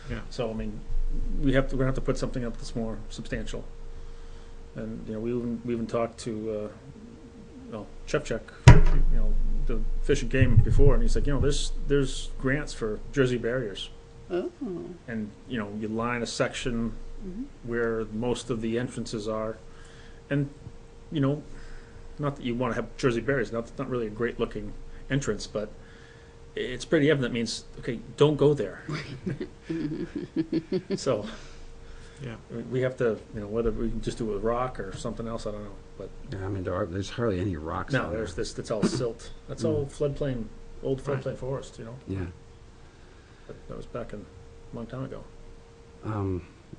Yeah. So I mean, we're gonna have to put something up that's more substantial. And we even talked to Chepchuk, the Fish and Game before, and he's like, there's grants for Jersey barriers. Oh. And you line a section where most of the entrances are, and not that you want to have Jersey barriers. That's not really a great looking entrance, but it's pretty evident. It means, okay, don't go there. So Yeah. we have to, whether we can just do it with rock or something else, I don't know. But yeah, I mean, there's hardly any rocks no, on there. there's this. That's all silt. That's all floodplain, old floodplain forest. Yeah. That was back a long time ago.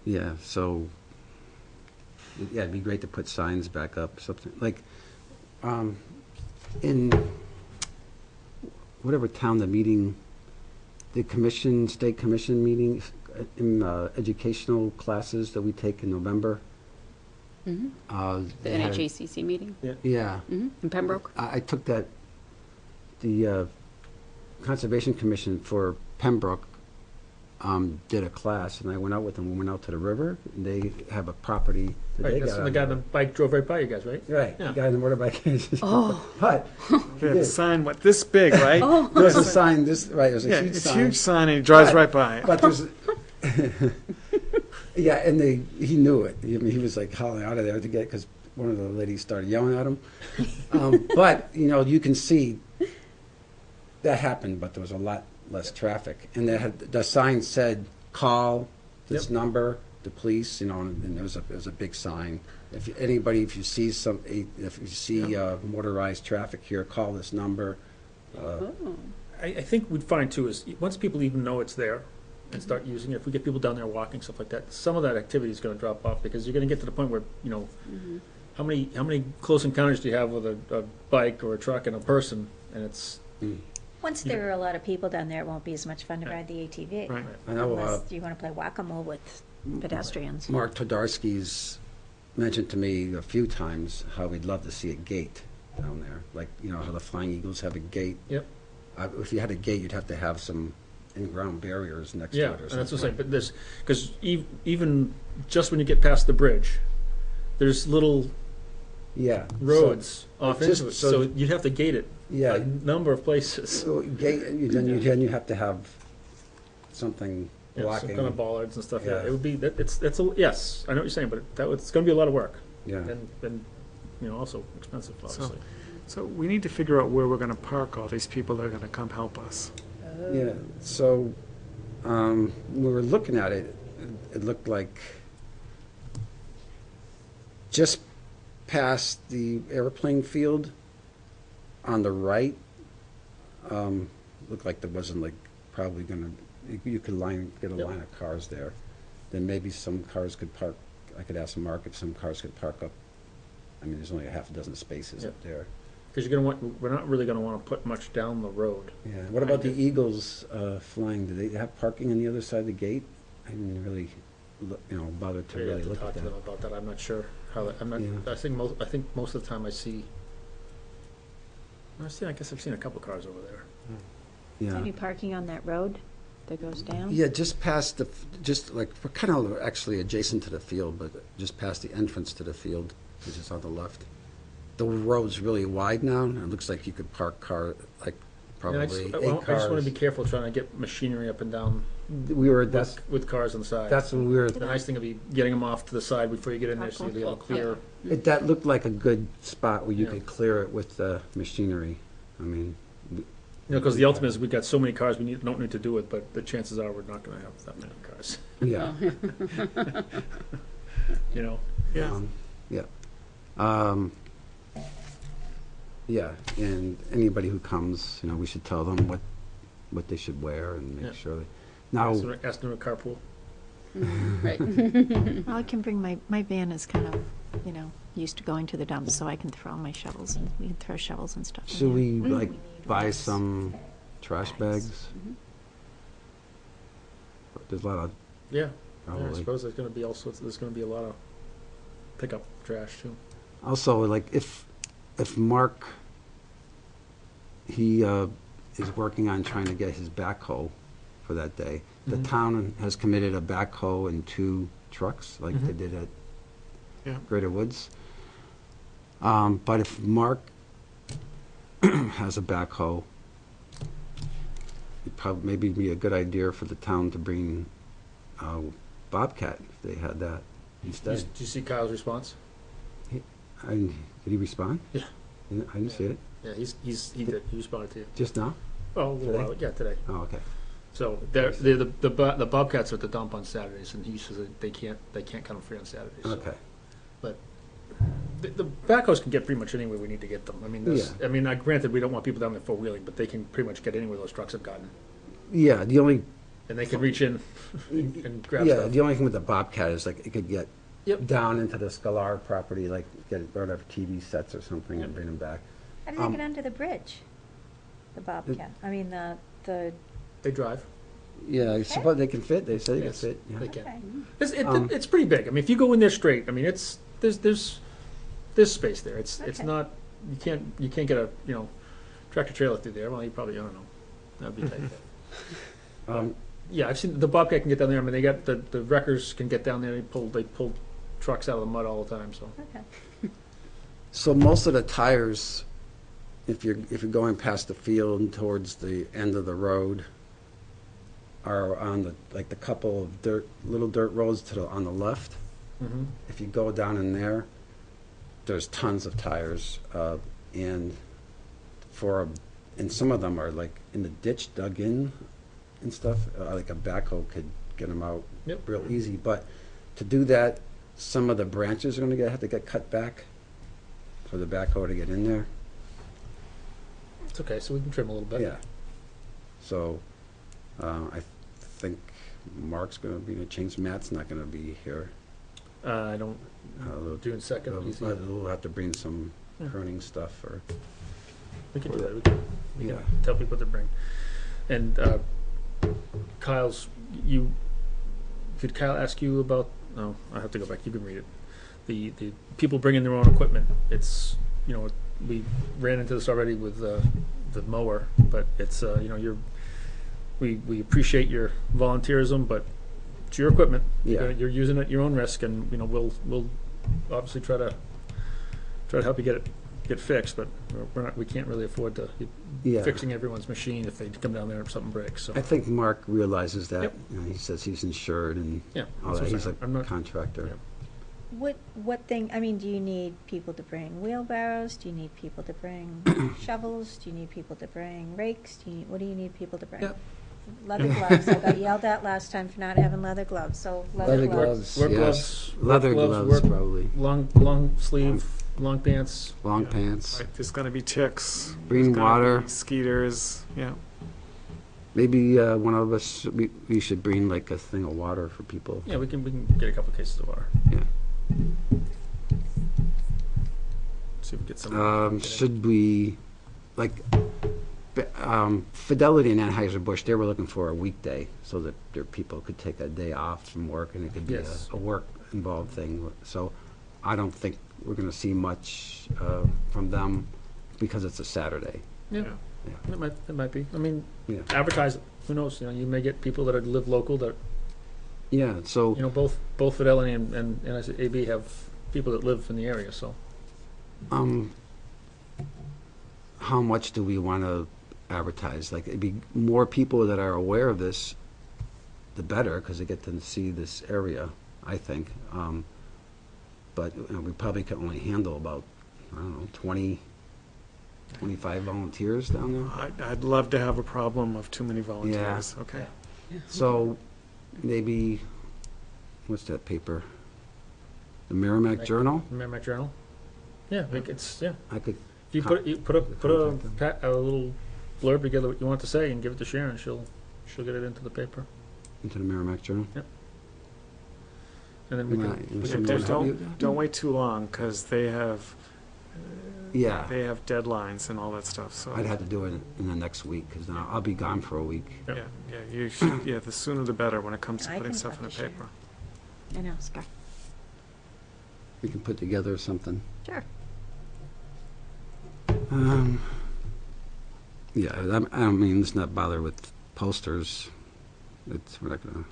Yeah, so, yeah, it'd be great to put signs back up, something, like, in whatever town the meeting, the commission, state commission meeting, in, educational classes that we take in November. Mhm. The they had- NHACC meeting Yeah, in Pembroke. I took that, the, Conservation Commission for Pembroke, did a class, and I went out with them. We went out to the river, and they have a property that Right, they that's got. when the on guy on the there. bike drove right by you guys, right? Right, Yeah. the guy on the motorbike. Oh. But Yeah, the sign, this big, right? Oh. there's a sign, there's a Yeah, huge it's sign. a huge sign, and he drives But- right by it. But there's, yeah, and he knew it. I mean, he was like hauling out of there to get, because one of the ladies started yelling at him. But, you can see that happened, but there was a lot less traffic. And the sign said, call this Yep. number, the police, and there was a big sign. If you see motorized traffic here, call this number. I think we'd find too is once people even know it's there and start using it, if we get people down there walking, stuff like that, some of that activity is going to drop off because you're going to get to the point where, how many close encounters do you have with a bike or a truck and a person? And it's, Once there are a lot of people down there, it won't be as much fun to ride the ATV. Right. I know, Unless you want to play whack-a-mole with pedestrians. Mark Todarski's mentioned to me a few times how we'd love to see a gate down there, like, how the Flying Eagles have a gate. Yep. If you had a gate, you'd have to have some in-ground barriers next to yeah, it or and something. that's what I'm saying. But there's, because even just when you get past the bridge, there's little Yeah. roads off just into it. so- So you'd have to gate it Yeah. a number of places. So gate, then you have to have something Yeah, some blocking. kind of bollards and stuff. Yeah, Yeah. it would be yes. I know what you're saying, but it's going to be a lot of work Yeah. and also expensive, obviously. So we need to figure out where we're going to park all these people that are going to come help us. Yeah, so, when we were looking at it, it looked like just past the airplane field on the right, looked like there wasn't probably gonna, you could get a Yep. line of cars there. Then maybe some cars could park, I could ask Mark if some cars could park up. I mean, there's only a half a dozen spaces up there. Because we're not really going to want to put much down the road. Yeah, what about the Eagles flying? Do they have parking on the other side of the gate? I didn't really, bother to Maybe I really have to look talk at to that. them about that. I'm not sure how that. I'm not. Yeah. I think most of the time I guess I've seen a couple cars over there. Yeah. Any parking on that road that goes down? Yeah, just past we're kind of actually adjacent to the field, but just past the entrance to the field, which is on the left. The road's really wide now, and it looks like you could park probably I just 8 want to cars. be careful trying to get machinery up and down We were, that's, with cars on the side. that's when we were, The nice thing would be getting them off to the side before you get in there, so you'll be able to clear. that looked like a good spot where you Yeah. could clear it with the machinery. I mean, You know, because the ultimate is we've got so many cars, don't need to do it, but the chances are we're not going to have that many cars, yeah. you know? Yeah. Yeah. Yeah, and anybody who comes, we should tell them what they should wear and Yeah. make sure they, now, Ask them to carpool. Right. Well, I can bring my van is kind of, used to going to the dumps, so I can throw my shovels and we can throw shovels and stuff in should there. we like need buy less some trash bags? There's a lot of, Yeah, I probably. suppose there's going to be there's going to be a lot of pickup trash too. Also, like if Mark, he is working on trying to get his backhoe for that day. The Mhm. town has committed a backhoe and 2 trucks, like they Mhm. did at Yeah. Greater Woods. But if Mark has a backhoe, it'd probably maybe be a good idea for the town to bring Bobcat if they had that instead. Did you see Kyle's response? Did he respond? Yeah. I didn't see it. Yeah, he did. He responded to you. Just now? Oh, a little Today? while. Yeah, today. Oh, okay. So the Bobcats are at the dump on Saturdays, and he says that they can't come free on Saturdays. so. Okay. The backhoes can get pretty much anywhere we need to get them. I mean, Yeah. granted, we don't want people down there four wheeling, but they can pretty much get anywhere those trucks have gotten, Yeah, the only and they can reach in and grab yeah, stuff. the only thing with the Bobcat is like it could get Yep. down into the Scalar property, like get whatever TV sets or something and Yep. bring them back. How do they Um, get under the bridge? The Bobcat, I mean, the, They drive. Yeah, I suppose they can fit. They say they Yes, can fit. Yeah. They can. okay. It's pretty big. I mean, if you go in there straight, I mean, there's space there. It's Okay. not you can't get a tractor trailer through there. Well, you probably I don't know. That'd be tight. Yeah, I've seen the Bobcat can get down there. I mean, they got the wreckers can get down there. They pull trucks out of the mud all the time. So Okay. So most of the tires, if you're going past the field and towards the end of the road, are on the couple of little dirt roads on the left. mm-hmm. If you go down in there, there's tons of tires, and some of them are like in the ditch dug in and stuff. Like a backhoe could get them out Yep. real easy. But to do that, some of the branches are going to have to get cut back for the backhoe to get in there. It's okay. So we can trim a little bit. Yeah. So I think Mark's going to be change. Matt's not going to be here. I don't. We'll, June 2nd. Easy. we'll have to bring some Yeah. pruning stuff or We can do that. We can yeah. tell people what to bring. And Kyle's, did Kyle ask you about? No, I have to go back. You can read it. The people bringing their own equipment. It's we ran into this already with the mower, but it's we appreciate your volunteerism, but it's your equipment. Yeah. You're using it at your own risk, and we'll obviously try to help you get fixed, but we can't really afford to Yeah. fixing everyone's machine if they come down there and something breaks. So I think Mark realizes that. Yep. He says he's insured and yeah, all that's that. what I'm He's saying. a I'm not. contractor. Yeah. What thing, I mean, do you need people to bring wheelbarrows? Do you need people to bring shovels? Do you need people to bring rakes? What do you need people to bring? Yep. Leather gloves. I got yelled at last time for not having leather gloves, so Leather gloves, Work yes. gloves, Leather work gloves, work- probably. long sleeve, long pants. Long Yeah. pants. Right, there's gonna be ticks. Bring there's gonna water. be skeeters, yeah. Maybe one of us, we should bring like a thing of water for people. Yeah, we can get a couple cases of water. Yeah. See if we get some. Should we, like, Fidelity and Anheuser-Busch, they were looking for a weekday so that their people could take a day off from work and it could be Yes. a work-involved thing. So I don't think we're going to see much from them because it's a Saturday. Yeah, Yeah. it might be. I mean, Yeah. advertise it. Who knows? You may get people that live local that Yeah, so, both Fidelity and AB have people that live in the area. So how much do we want to advertised. Like, it'd be more people that are aware of this, the better, because they get to see this area, I think. But we probably can only handle about, I don't know, 20, 25 volunteers down there. I'd love to have a problem of too many volunteers, okay? So maybe, what's that paper? The Merrimack Journal? Merrimack Journal? Yeah, yeah. I could, If you put a little blurb together what you want to say and give it to Sharon, she'll get it into the paper. into the Merrimack Journal. And then we Right. can, Someone Just help you with that? don't wait too long, because they have Yeah, deadlines and all that stuff, so. I'd have to do it in the next week, because I'll be gone for a week. Yeah, you should, the sooner the better when it comes to I putting can stuff in the talk to Sharon. paper. And ask her. We can put together something. Sure. Yeah, I don't mean, let's not bother with posters. We're not gonna,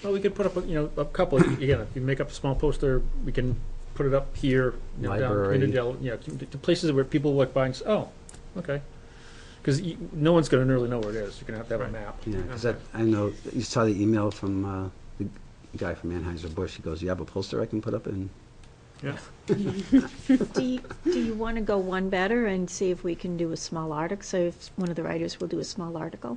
well, we could put up, a couple, again, if you make up a small poster, we can put it up here, down Library. the places where people walk by and say, oh, okay. Because no one's gonna really know where it is. You're gonna have to have a Right. map. yeah, because I know, you saw the email from the guy from Anheuser-Busch. He goes, you have a poster I can put up in? Yeah, Do you want to go one better and see if we can do a small article? So if one of the writers will do a small article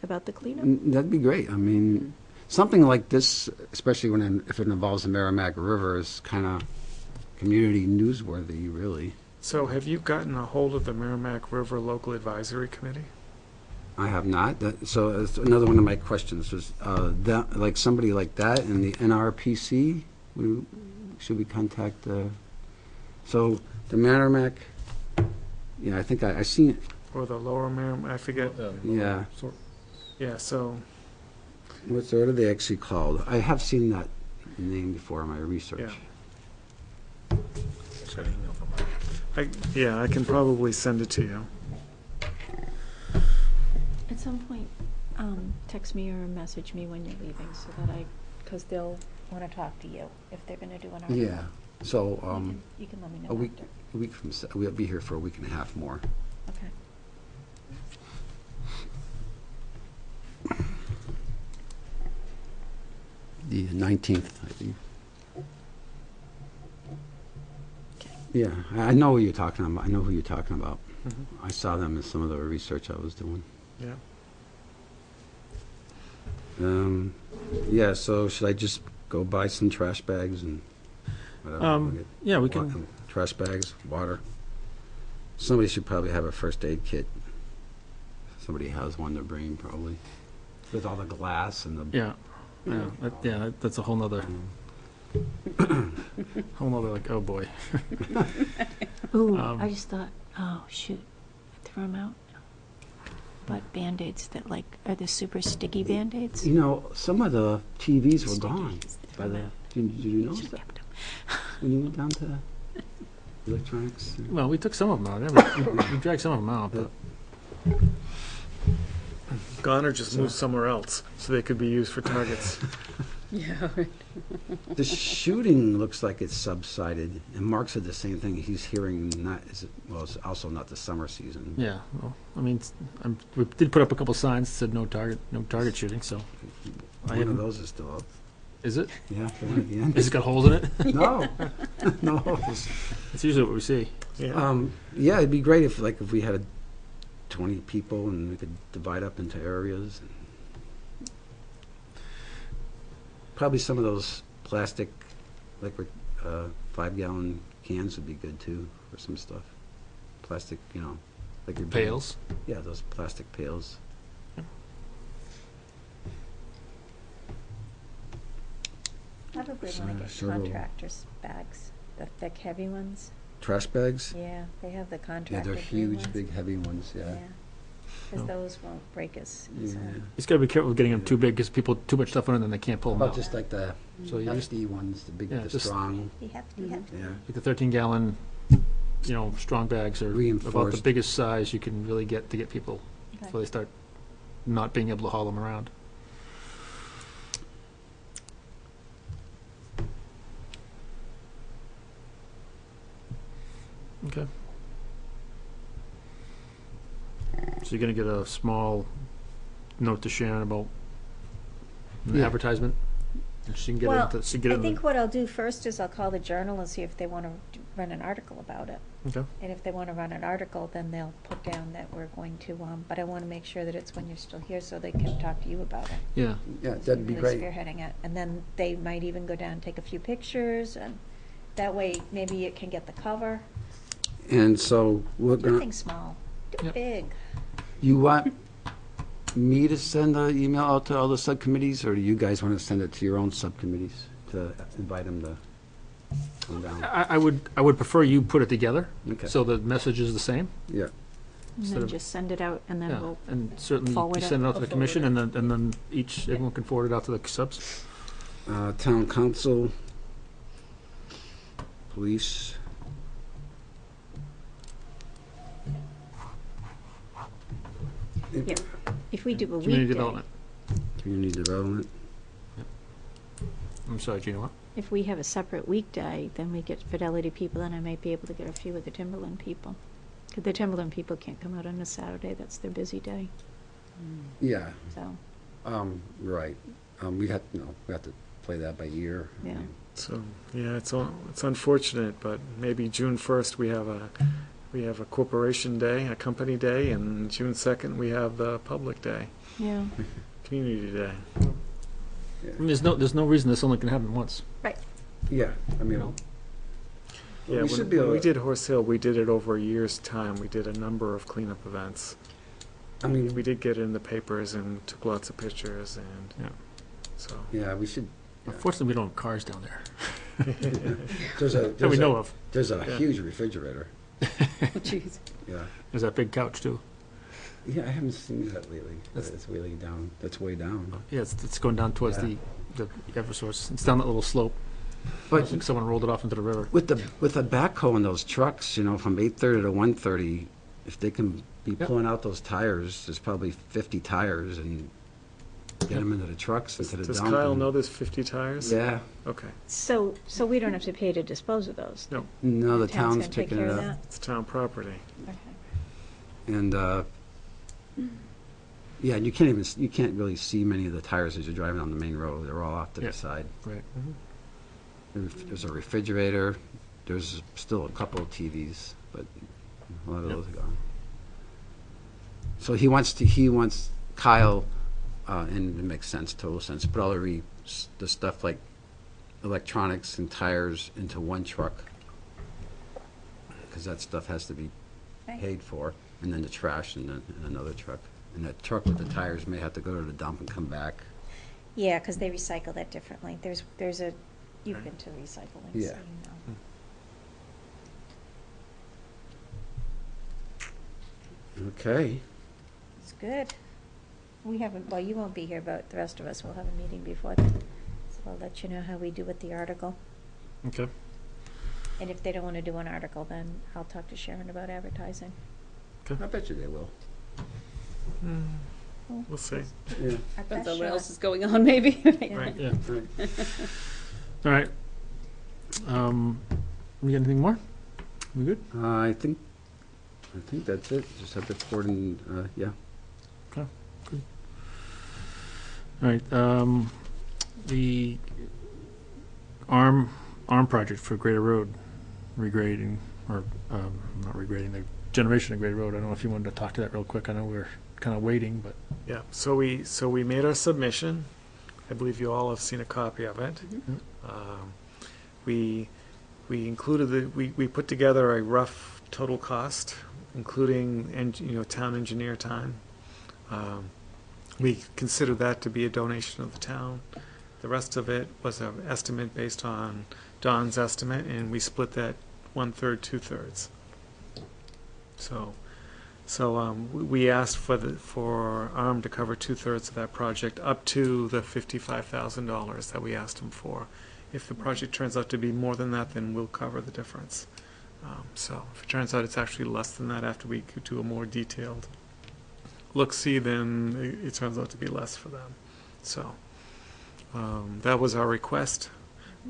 about the cleanup? That'd be great. I mean, something like this, especially if it involves the Merrimack River, is kind of community newsworthy, really. so have you gotten a hold of the Merrimack River Local Advisory Committee? I have not. So it's another one of my questions was, like somebody like that in the NRPC, should we contact so the Merrimack, I think I seen it, Or the Lower Merrimack, I forget. yeah. Yeah, so, What are they actually called? I have seen that name before in my research. I can probably send it to you. At some point, text me or message me when you're leaving so that because they'll want to talk to you if they're going to do an article. Yeah. So You can let me know a week, after. a week from we'll be here for a week and a half more. Okay. The 19th, I think. Okay. Yeah, I know who you're talking about. I know who you're talking about. Mhm. I saw them in some of the research I was doing. Yeah. Yeah, so should I just go buy some trash bags and whatever? We'll get Yeah, we can, trash bags, water. Somebody should probably have a first aid kit. Somebody has one to bring probably, with all the glass and the. that's a whole nother, like, oh boy. Ooh, Um, I just thought, oh, shoot, I threw them out. But Band-Aids that are the super sticky Band-Aids? Some of the TVs were Sticky. gone. Threw 'em out. Did you notice Should've that kept 'em. when you went down to electronics? Well, we took some of them out. We dragged some of them out, but Gone or just moved somewhere else, so they could be used for targets. Yeah. The shooting looks like it's subsided, and Mark said the same thing. He's hearing it's also not the summer season. yeah. Well, I mean, we did put up a couple signs that said no target shooting. So I One of haven't. those is still up. Is it? Yeah, the one at the end. Has it got holes in it? No, no. It's usually what we see. Yeah. Yeah, it'd be great if we had 20 people and we could divide up into areas. Probably some of those plastic, liquid, 5-gallon cans would be good too for some stuff. Plastic, like your Pails. Yeah, those plastic pails. Probably want to get Several- contractors' bags, the thick, heavy ones. Trash bags? Yeah, they have the Yeah, contractor they're green huge, ones. big, heavy ones, yeah. Because Oh. those won't break us Yeah. inside. He's got to be careful with getting them too big because people too much stuff on it and they can't pull them About out. just like the So you just hefty ones, the big, Yeah, the just- strong, You have to, yeah. like the 13-gallon, strong bags are about the Reinforced. biggest size you can really get to get people Okay. before they start not being able to haul them around. Okay. So you're gonna get a small note to Sharon about an Yeah. advertisement? And she can get Well, it, she can get it I in the. think what I'll do first is I'll call the Journal and see if they want to run an article about it. Okay. And if they want to run an article, then they'll put down that we're going to, but I want to make sure that it's when you're still here so they can talk to you about it. Yeah. Yeah, that'd be Really great. spearheading it. And then they might even go down and take a few pictures, and that way maybe it can get the cover. And so we're gonna, Nothing small, do Yep. big. you want me to send an email out to all the subcommittees, or do you guys want to send it to your own subcommittees to invite them to come down? I would prefer you put it together, Okay, so the message is the same. yeah. And Instead then of- just send it out, and then Yeah, we'll, and certainly forward you it. send it out to the I'll commission, forward and then everyone can forward it out to the subs. Town council, police. Yeah. if we do a Community weekday, development. Community development. I'm sorry, Gina, what? if we have a separate weekday, then we get Fidelity people, and I might be able to get a few of the Timberland people. Because the Timberland people can't come out on a Saturday, that's their busy day, Yeah, so, right. We have, we have to play that by ear. yeah. So, yeah, it's unfortunate, but maybe June 1st, we have a corporation day, a company day, and June 2nd, we have the public day, Yeah. community day. I mean, there's no reason this only can happen once. Yeah, I mean, No. Yeah, we should when, be when able we to, did Horse Hill, we did it over a year's time. We did a number of cleanup events. I mean, We did get it in the papers and took lots of pictures, and Yeah. so. yeah, we should, Unfortunately, we don't have cars down there there's a, that we know of. there's a Yeah. huge refrigerator. Jeez. Yeah. There's that big couch too. Yeah, I haven't seen that lately. That's- It's way down, that's way down. Yeah, it's going down towards Yeah. the Eversource. It's down that little slope. I But think someone rolled it off into the river. with the backhoe and those trucks, from 8:30 to 1:30, if they can be Yep. pulling out those tires, there's probably 50 tires, and get them into the trucks, into the Does dump. Kyle and- know there's 50 tires? Yeah. Okay, So we don't have to pay to dispose of those? no, No, the Town's town's gonna take picking care it of up. that? it's town property. Okay. And, yeah, you can't really see many of the tires as you're driving on the main road. They're all off to Yeah. the side. Right. There's a refrigerator. There's still a couple of TVs, but a lot of Yep. those are gone. So he wants Kyle, and it makes sense, total sense, put all the stuff like electronics and tires into one truck. Because that stuff has to be Right. paid for, and then the trash in another truck. And that truck with the tires may have to go to the dump and come back. Yeah, because they recycle that differently. You've been to recycling, so you Yeah. know. Okay. It's good. We haven't, well, you won't be here, but the rest of us will have a meeting before then. So I'll let you know how we do with the article. Okay. And if they don't want to do an article, then I'll talk to Sharon about advertising. I bet you they will. We'll see. Yeah. Our Depends best on what shot. else is going on, maybe. Yeah. Right. Yeah. Right. All right. We got anything more? We good? I think that's it. Just have to report and, yeah. All right. The ARM project for Greater Road regrading, or not regrading, the generation of Greater Road. I don't know if you wanted to talk to that real quick. I know we're kind of waiting, but Yeah, so we made our submission. I believe you all have seen a copy of it. We included we put together a rough total cost, including town engineer time. We considered that to be a donation of the town. The rest of it was an estimate based on Don's estimate, and we split that 1/3, 2/3. So we asked for ARM to cover 2/3 of that project, up to the $55,000 that we asked him for. If the project turns out to be more than that, then we'll cover the difference. So if it turns out it's actually less than that after we could do a more detailed look-see, then it turns out to be less for them. So that was our request.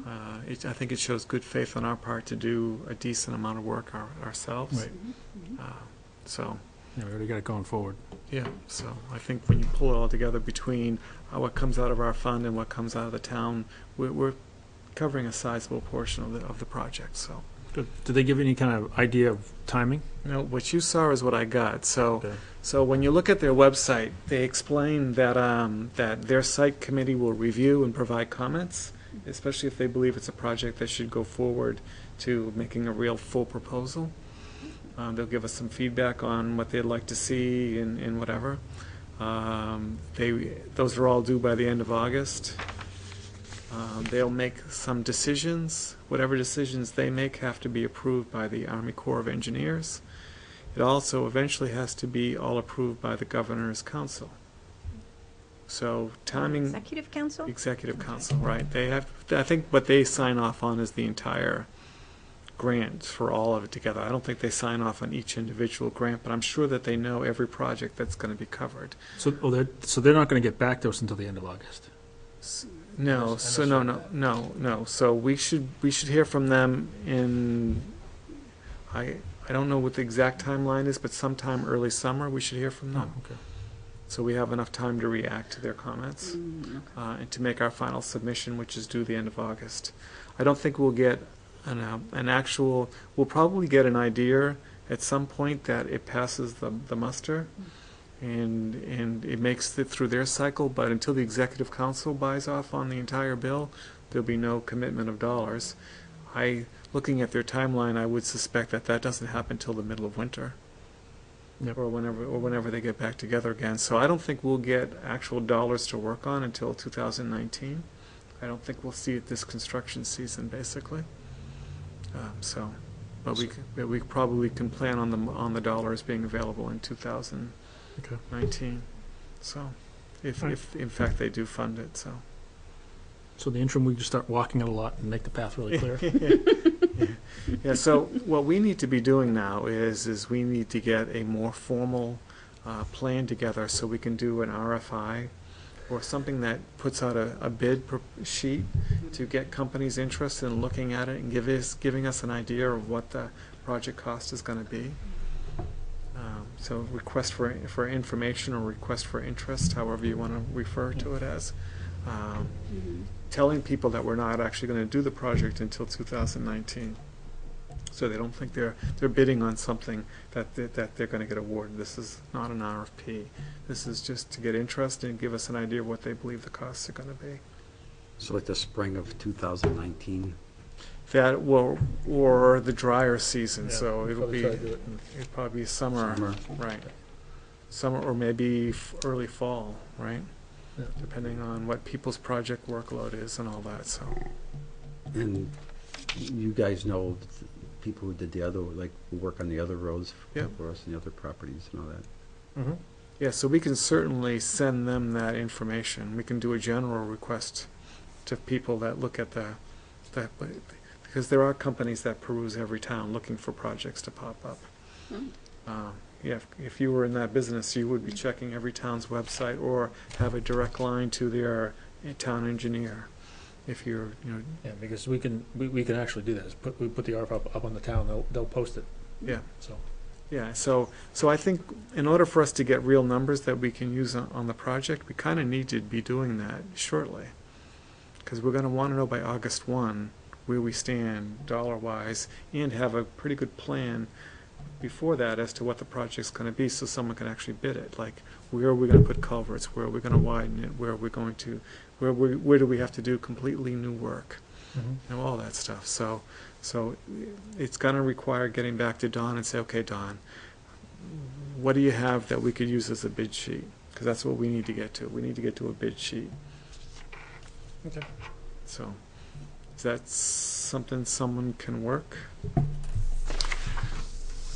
I think it shows good faith on our part to do a decent amount of work ourselves. Right. So Yeah, we already got it going forward. Yeah, so I think when you pull it all together between what comes out of our fund and what comes out of the town, we're covering a sizable portion of the project, so. Good. Did they give any kind of idea of timing? No, what you saw is what I got. So, Okay. so when you look at their website, they explain that that their site committee will review and provide comments, especially if they believe it's a project that should go forward to making a real full proposal. They'll give us some feedback on what they'd like to see and whatever. Those are all due by the end of August. They'll make some decisions. Whatever decisions they make have to be approved by the Army Corps of Engineers. It also eventually has to be all approved by the Governor's Council. So timing, Executive Council? Executive Council, right? They have, I think what they sign off on is the entire grant for all of it together. I don't think they sign off on each individual grant, but I'm sure that they know every project that's going to be covered. So, they're not going to get back to us until the end of August. No, so no. So we should hear from them in, I don't know what the exact timeline is, but sometime early summer we should hear from them. Oh, okay. So we have enough time to react to their comments and to make our final submission, which is due the end of August. I don't think we'll get an actual. We'll probably get an idea at some point that it passes the muster. And it makes it through their cycle, but until the Executive Council buys off on the entire bill, there'll be no commitment of dollars. Looking at their timeline, I would suspect that doesn't happen till the middle of winter, Yep. or whenever they get back together again. So I don't think we'll get actual dollars to work on until 2019. I don't think we'll see it this construction season, basically. But we probably can plan on the dollars being available in 2019. Okay. So, if Right. in fact they do fund it, so. So the interim, we just start walking it a lot and make the path really clear. Yeah, so what we need to be doing now is we need to get a more formal plan together so we can do an RFI or something that puts out a bid sheet to get companies interested in looking at it and giving us an idea of what the project cost is going to be. So request for information or request for interest, however you want to refer to it as. Telling people that we're not actually going to do the project until 2019. So they don't think they're bidding on something that they're going to get awarded. This is not an RFP. This is just to get interest and give us an idea of what they believe the costs are going to be. So like the spring of 2019? That will, or the drier season, so it'll Probably be, try to do it in- it'll probably be summer, Summer. right? Summer or maybe early fall, right? Yeah. Depending on what people's project workload is and all that, so. And you guys know people who did the other, like, who work on the other roads Yep. for us and the other properties and all that? Mhm. Yeah, so we can certainly send them that information. We can do a general request to people that look at because there are companies that peruse every town looking for projects to pop up. Yeah, if you were in that business, you would be checking every town's website or have a direct line to their town engineer. If you're, Yeah, because we can actually do that. We put the RFP up on the town, they'll post it, yeah. so. Yeah, so I think in order for us to get real numbers that we can use on the project, we kind of need to be doing that shortly. Because we're going to want to know by August 1 where we stand dollar-wise and have a pretty good plan before that as to what the project's going to be so someone can actually bid it. Like, where are we going to put culverts? Where are we going to widen it? Where are we going to, where do we have to do completely new work? All that stuff. So it's going to require getting back to Don and say, okay, Don, what do you have that we could use as a bid sheet? Because that's what we need to get to. We need to get to a bid sheet. Okay. So is that something someone can work?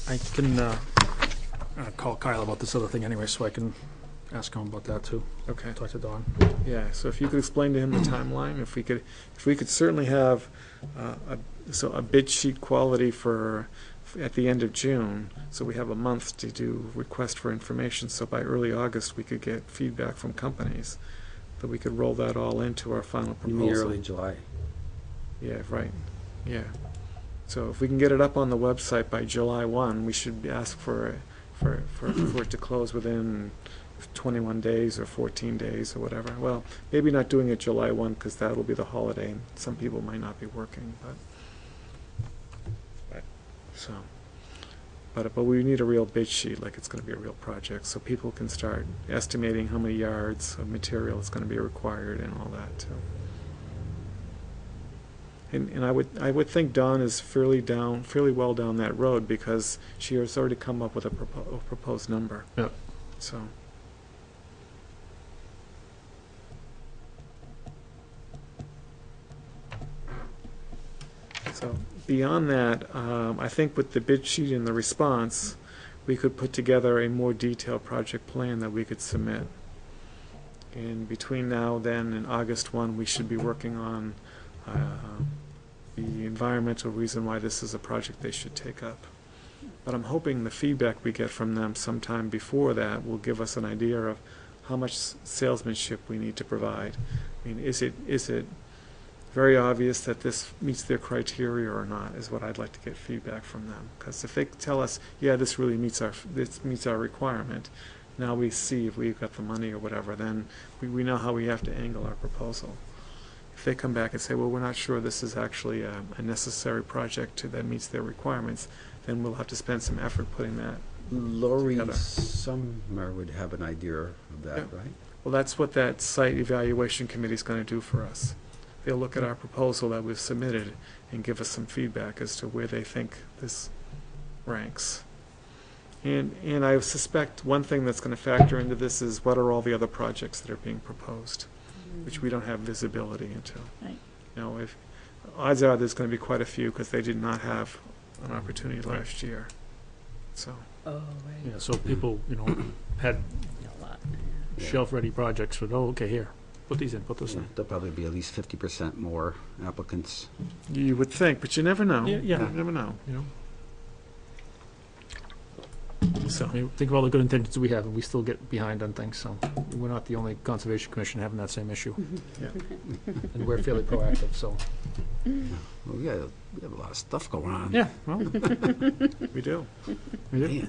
I can call Kyle about this other thing anyway, so I can ask him about that too. Okay. Talk to Don. Yeah, so if you could explain to him the timeline, if we could certainly have a bid sheet quality for at the end of June, so we have a month to do request for information, so by early August we could get feedback from companies, that we could roll that all into our final You proposal. mean early July? Yeah, right, yeah. So if we can get it up on the website by July 1, we should ask for for it to close within 21 days or 14 days or whatever. Well, maybe not doing it July 1 because that'll be the holiday and some people might not be working, but we need a real bid sheet, like it's going to be a real project, so people can start estimating how many yards of material is going to be required and all that too. And I would think Dawn is fairly well down that road because she has already come up with a proposed number. Yeah. So. So beyond that, I think with the bid sheet and the response, we could put together a more detailed project plan that we could submit. And between now, then, and August 1, we should be working on the environmental reason why this is a project they should take up. But I'm hoping the feedback we get from them sometime before that will give us an idea of how much salesmanship we need to provide. I mean, is it very obvious that this meets their criteria or not, is what I'd like to get feedback from them. Because if they tell us, yeah, this really meets our requirement, now we see if we've got the money or whatever, then we know how we have to angle our proposal. If they come back and say, well, we're not sure this is actually a necessary project that meets their requirements, then we'll have to spend some effort putting that Lori together. Summer would have an idea of that, Yeah. right? Well, that's what that site evaluation committee is going to do for us. They'll look at our proposal that we've submitted and give us some feedback as to where they think this ranks. And I suspect one thing that's going to factor into this is what are all the other projects that are being proposed, which we don't have visibility into. Right. You know, if odds are there's going to be quite a few because they did not have an opportunity last year. So. Oh, right. Yeah, so people, had A lot. shelf-ready projects with, oh, okay, here, put these in, put this Yeah, in. there'll probably be at least 50% more applicants. You would think, but you never know. Yeah, yeah. You never know. So. I mean, think of all the good intentions we have, and we still get behind on things, so we're not the only Conservation Commission having that same issue. Yeah. And we're fairly proactive, so. Well, we have a lot of stuff going on. Yeah, well, We do. we do.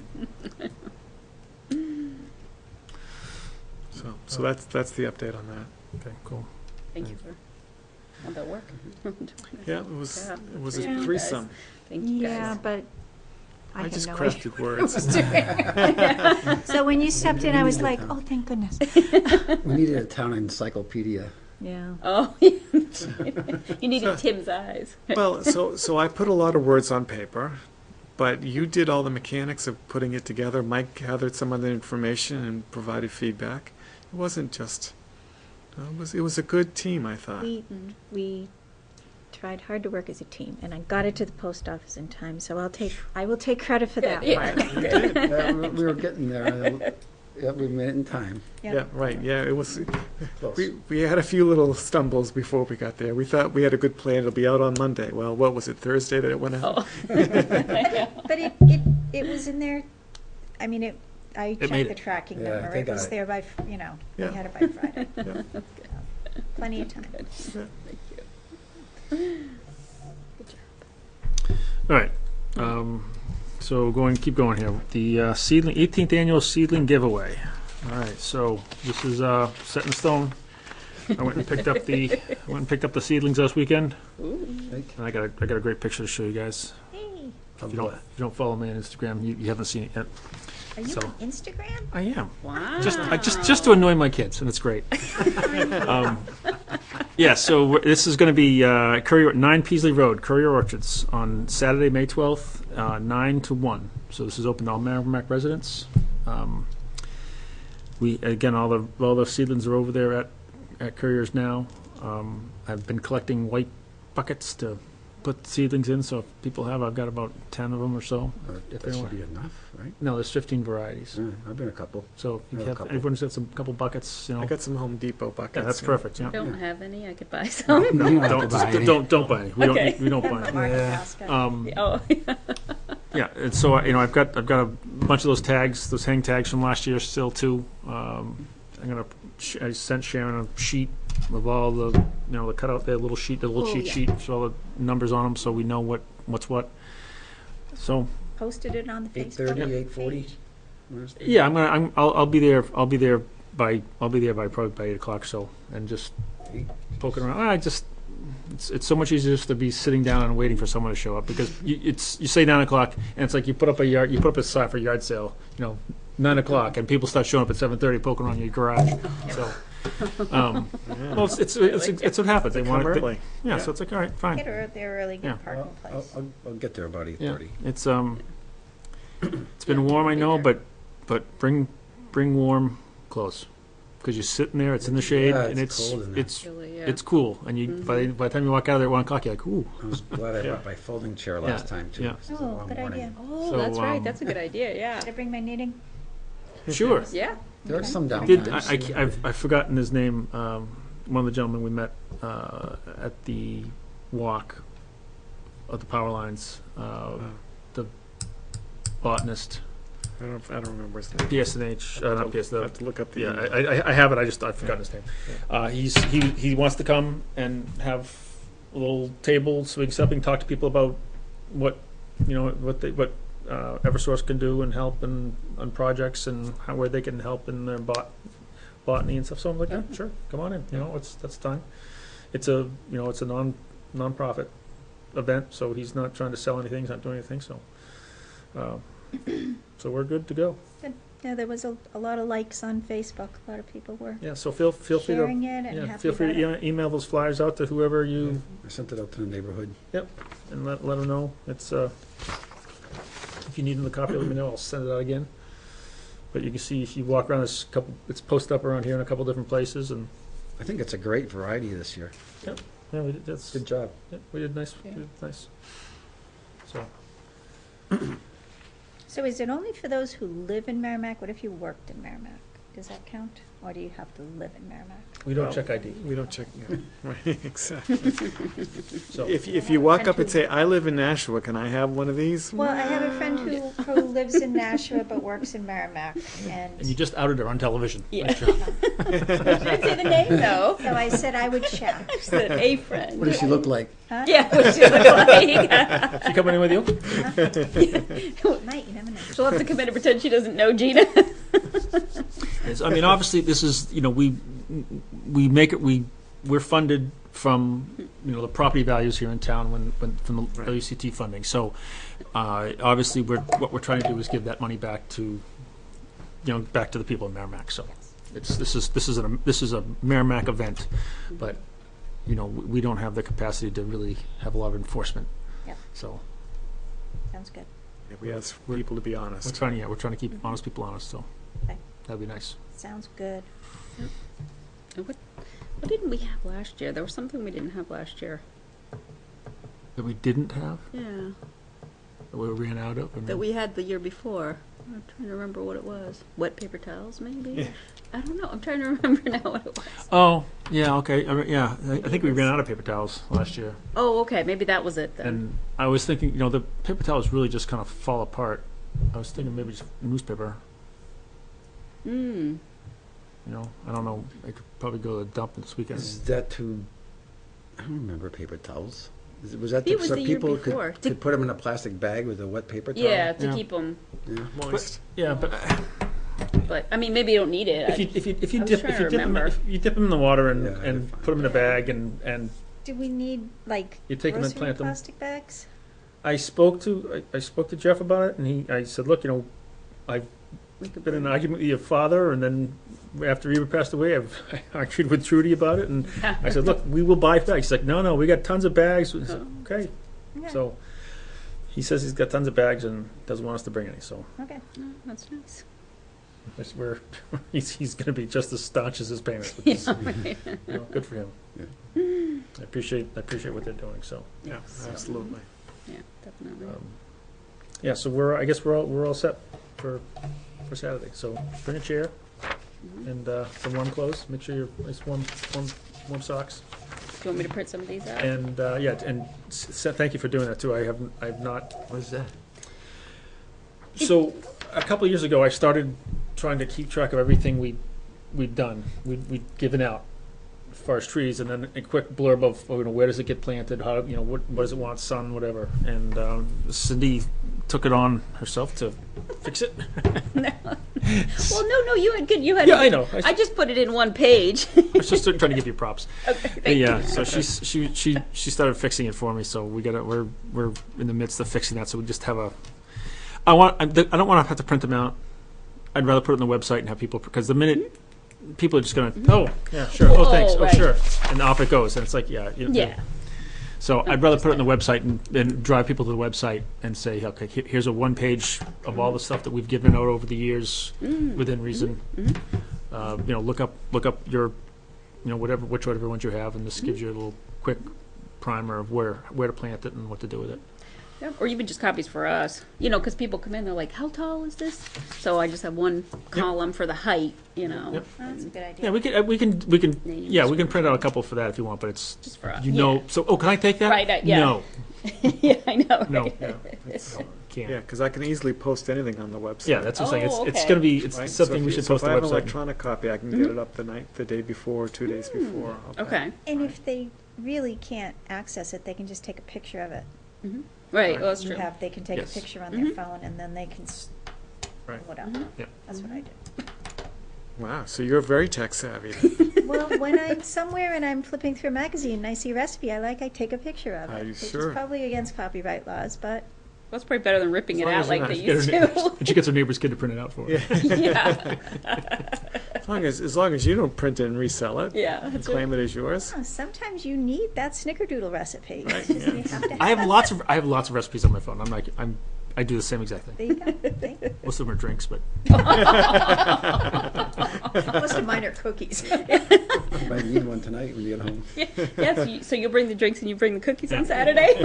Man. So that's the update on that. Okay, cool. Thank you for all that work. Yeah, it was Yeah. a Yeah. threesome. Thank you Yeah, guys. but I I had just no crafted words. idea. So when you stepped in, I was like, oh, thank goodness. We needed a town encyclopedia. Yeah. Oh, you needed Tim's eyes. Well, so I put a lot of words on paper, but you did all the mechanics of putting it together. Mike gathered some other information and provided feedback. It wasn't just. It was a good team, I thought. We tried hard to work as a team, and I got it to the post office in time, so I will take credit for that Yeah. part. We were getting there. Yeah, we made it in time. Yeah, right. Yeah, it was. Close. We had a few little stumbles before we got there. We thought we had a good plan. It'll be out on Monday. Well, what was it, Thursday that it went out? Oh. But it was in there, I mean, I made checked it. the tracking Yeah, number. they It was got it. there by, we Yeah. had it by Friday. Yeah. Plenty of time. Yeah. Thank you. All right, so keep going here. The 18th annual seedling giveaway. All right, so this is set in stone. I went and picked up the seedlings this weekend, and I got a great picture to show you guys. Hey, If you don't follow me on Instagram, you haven't seen it yet. are you So- on Instagram? I am. Wow. Just to annoy my kids, and it's great. Yeah, so this is going to be Courier 9 Peasley Road, Courier Orchards, on Saturday, May 12th, 9 to 1. So this is open to all Merrimack residents. All the seedlings are over there at Courier's now. I've been collecting white buckets to put seedlings in, so if people have, I've got about 10 of them or so. If That they should want. be enough, right? No, there's 15 varieties. Yeah, I've been a couple. So if you I have a have, couple. everyone's got some couple buckets, I got some Home Depot buckets. Yeah, that's yeah. perfect. Yeah. Don't have any. I could buy some. No, you don't have to buy any. Don't buy any. We Okay. don't. We don't buy any. Market basket. Oh. Yeah, and so I've got a bunch of those tags, those hang tags from last year still too. I sent Sharon a sheet of all the the cutout there, little sheet, the little cheat sheet, with all the numbers on them, so we know what's what. So Posted it on the Facebook 8:30, 8:40. page. Wednesday? Yeah, I'll be there by probably by 8 o'clock, so, and just poking around. It's so much easier just to be sitting down and waiting for someone to show up, because you say 9 o'clock, and it's like you put up a sign for a yard sale, 9 o'clock, and people start showing up at 7:30 poking around your garage. So, well, it's what happens. They Come want it. early. Yeah, so it's like, all right, fine. Get her there early, Yeah. get parking place. I'll get there about Yeah, 8:30. it's been warm, I know, but bring warm clothes, because you're sitting there, it's in the shade, Yeah, and it's cold in there. Chilly, yeah. it's cool, and you by the time you walk out of there at 1 o'clock, you're like, ooh. I was glad I Yeah. brought my folding chair last time, too. Yeah. 'cause it was a Oh, long good morning. idea. Oh, So, that's right. That's a good idea. Yeah. Did I bring my knitting? Sure. Yeah. There are some Did downtimes. I've forgotten his name. One of the gentlemen we met at the walk of the power lines, the botanist, I don't remember his name. PSNH, not PS. I have to look up the. Yeah, I have it. I've forgotten his name. He wants to come and have a little table so we can talk to people about what Eversource can do and help on projects and where they can help in their botany and stuff. So I'm like, yeah, sure, come on in. That's fine. It's a non-profit event, so he's not trying to sell anything. He's not doing anything. So, so we're good to go. Yeah, there was a lot of likes on Facebook. A lot of people were Yeah. So feel free to sharing it and happy feel free about it. to email those flyers out to whoever you I sent it out to the neighborhood. and let them know. It's if you need another copy, let me know. I'll send it out again. But you can see if you walk around, it's posted up around here in a couple different places, and I think it's a great variety this year. yeah, we did, Good job. we did nice. Yeah. We did nice. So So is it only for those who live in Merrimack? What if you worked in Merrimack? Does that count? Or do you have to live in Merrimack? we don't check ID. We don't check. Yeah. Right, exactly. So If you walk up and say, "I live in Nashua, can I have one of these?" Well, I have a friend who lives in Nashua but works in Merrimack, and you and just outed her on television. Yeah. Nice job. Didn't say the name though. so I said I would check. She said a friend. What does she look like? Huh? Yeah, what she look like. She coming in with you? Might, you never know. She'll have to come in and pretend she doesn't know Gina. Yes, I mean, obviously, this is, we're funded from, the property values here in town when from the Right. WCT funding. So, obviously, what we're trying to do is give that money back to, back to the people in Merrimack. So, this is a Merrimack event, but, we don't have the capacity to really have a lot of enforcement. Yep. So, Sounds good. Yeah, we ask people to be honest. we're trying to keep honest people honest. So, Okay. that'd be nice. Sounds good. What didn't we have last year? There was something we didn't have last year. That we didn't have, Yeah. that we ran out of. I mean, That we had the year before. I'm trying to remember what it was. Wet paper towels, maybe? Yeah. I don't know. I'm trying to remember now what it was. Oh, yeah, okay. I think we ran out of paper towels last year. Oh, okay. Maybe that was it then. And I was thinking, the paper towels really just kind of fall apart. I was thinking maybe just newspaper, Hmm. I don't know. I could probably go to the dump this weekend. Is that to, I don't remember paper towels. Was that It was so the year people before. could put them in a plastic bag with a wet paper towel? Yeah, to Yeah. keep them. Yeah. Moist. Yeah, but But I mean, maybe you don't need it. if you I was dip trying to remember. them in the water and, Yeah, I and find put them in a that. bag and Do we need, like, you take them and grocery plant them. plastic bags? I spoke to Jeff about it, and I said, look, I've We could been in an bring- argument with your father, and then after Eva passed away, I argued with Trudy about it, and I said, look, we will buy bags. He's like, no, we got tons of bags. I said, okay. Okay. So he says he's got tons of bags and doesn't want us to bring any. So Okay. Oh, that's nice. he's going to be just as staunch as his parents. Which is, Right. good for him. Yeah. I appreciate what they're doing. So Yeah, absolutely. Yeah, definitely. yeah, so I guess we're all set for Saturday. So bring a chair Mhm. and some warm clothes. Make sure you're nice warm socks. Do you want me to print some of these out? And thank you for doing that too. I've not. What is that? So a couple of years ago, I started trying to keep track of everything we'd done. We'd given out as far as trees, and then a quick blurb of, where does it get planted, how, what does it want, sun, whatever. And Cindy took it on herself to fix it. Well, no, you had good, Yeah, I know. I just put it in one page. I was just trying to give you props. Okay, thank you. Yeah, so she started fixing it for me. So we're in the midst of fixing that. So we just have I don't want to have to print them out. I'd rather put it on the website and have people, because the minute people are just gonna, oh yeah, sure, oh thanks, oh right. sure, and off it goes, and it's like, yeah. Yeah. So I'd rather put it on the website and drive people to the website and say, okay, here's a one page of all the stuff that we've given out over the years within reason. Look up your, whichever ones you have, and this gives you a little quick primer of where to plant it and what to do with it. Yeah, or even just copies for us, because people come in, they're like, how tall is this? So I just have one column for the height, Yep. Oh, that's a good idea. Yeah, we can we can print out a couple for that if you want, but it's just for us. So can I take that? Right, yeah. No, Yeah, I know. no, Right? no, can't. Yeah, because I can easily post anything on the website. Yeah, that's what I'm saying. Oh, It's okay. going to be Right? something So we if should so post if on I the have an website. electronic copy, I can get it up the day before, 2 days before. Okay. And if they really can't access it, they can just take a picture of it. Right, well, that's You true. have, they can take Yes. a picture on their phone, and then they can Right. whatever. Yep. That's what I do. Wow, so you're very tech savvy. Well, when I'm somewhere and I'm flipping through a magazine and I see a recipe I take a picture of Are it. you Which sure? is probably against copyright laws, but That's probably better than ripping it out like they Get her used neighbor's- to. and she gets her neighbor's kid to print it out for her. Yeah, As long as you don't print it and resell it, yeah. and That's claim it as yours. oh, sometimes you need that snickerdoodle recipe. Right, You yeah. have to I have it. lots of recipes on my phone. I do the same exact thing. There you go. See? Most of them are drinks, but Most of mine are cookies. You might need one tonight when you get home. Yes, so you bring the drinks and you bring the cookies on Saturday?